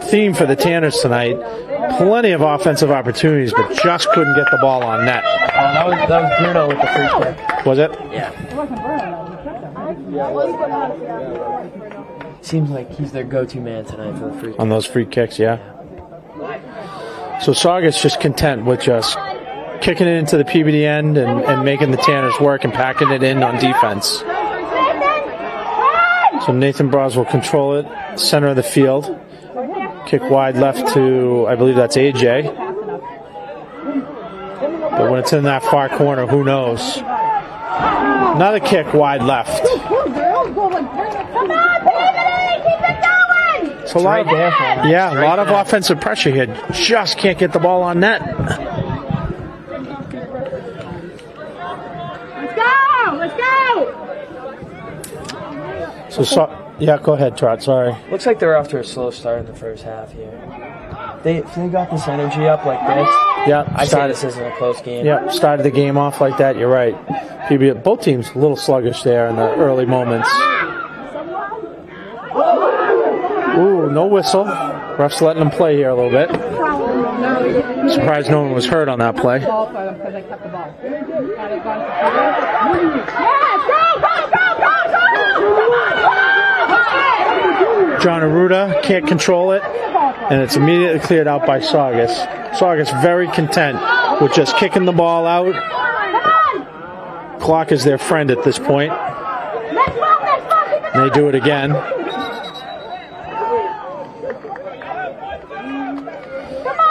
theme for the Tanners tonight. Plenty of offensive opportunities, but just couldn't get the ball on net. That was Bruno with the free kick. Was it? Yeah. Seems like he's their go-to man tonight for the free kick. On those free kicks, yeah. So Saugus just content with just kicking it into the Peabody end and making the Tanners work and packing it in on defense. So Nathan Bros will control it, center of the field. Kick wide left to, I believe that's AJ. But when it's in that far corner, who knows? Another kick wide left. Come on, Peabody, keep it going. It's a lot, yeah, a lot of offensive pressure here. Just can't get the ball on net. Yeah, go ahead, Trot. Sorry. Looks like they're off to a slow start in the first half here. If they got this energy up like this, Yeah, I say this isn't a close game. Yeah, started the game off like that. You're right. Both teams a little sluggish there in the early moments. Ooh, no whistle. Ref's letting them play here a little bit. Surprised no one was hurt on that play. John Aruda can't control it, and it's immediately cleared out by Saugus. Saugus very content with just kicking the ball out. Clock is their friend at this point. And they do it again.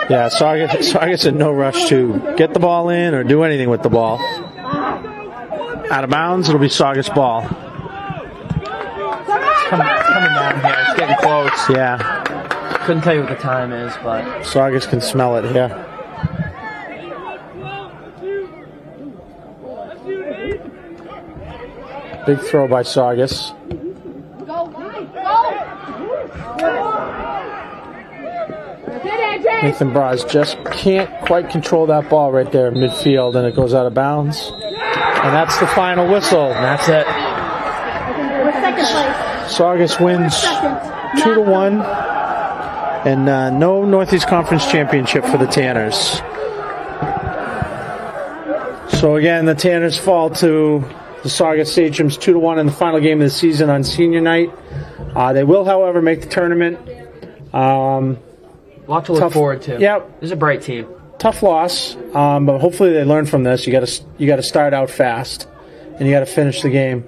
Yeah, Saugus in no rush to get the ball in or do anything with the ball. Out of bounds, it'll be Saugus ball. It's coming down here. It's getting close. Yeah. Couldn't tell you what the time is, but Saugus can smell it here. Big throw by Saugus. Nathan Braz just can't quite control that ball right there in midfield, and it goes out of bounds. And that's the final whistle. and that's it. Saugus wins 2-1, and no Northeast Conference championship for the Tanners. So again, the Tanners fall to the Saugus Sachems 2-1 in the final game of the season on senior night. They will, however, make the tournament. A lot to look forward to. Yep. This is a bright team. Tough loss, but hopefully they learn from this. You got to start out fast, and you got to finish the game.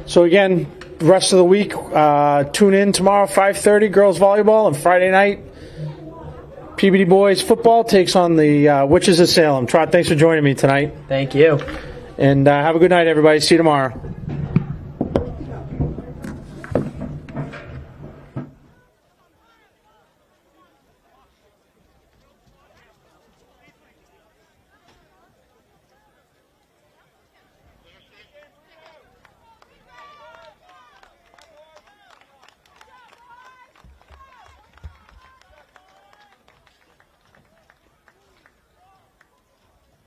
So again, the rest of the week, tune in tomorrow 5:30 girls volleyball, and Friday night Peabody boys football takes on the Witches of Salem. Trot, thanks for joining me tonight, Thank you. and have a good night, everybody. See you tomorrow.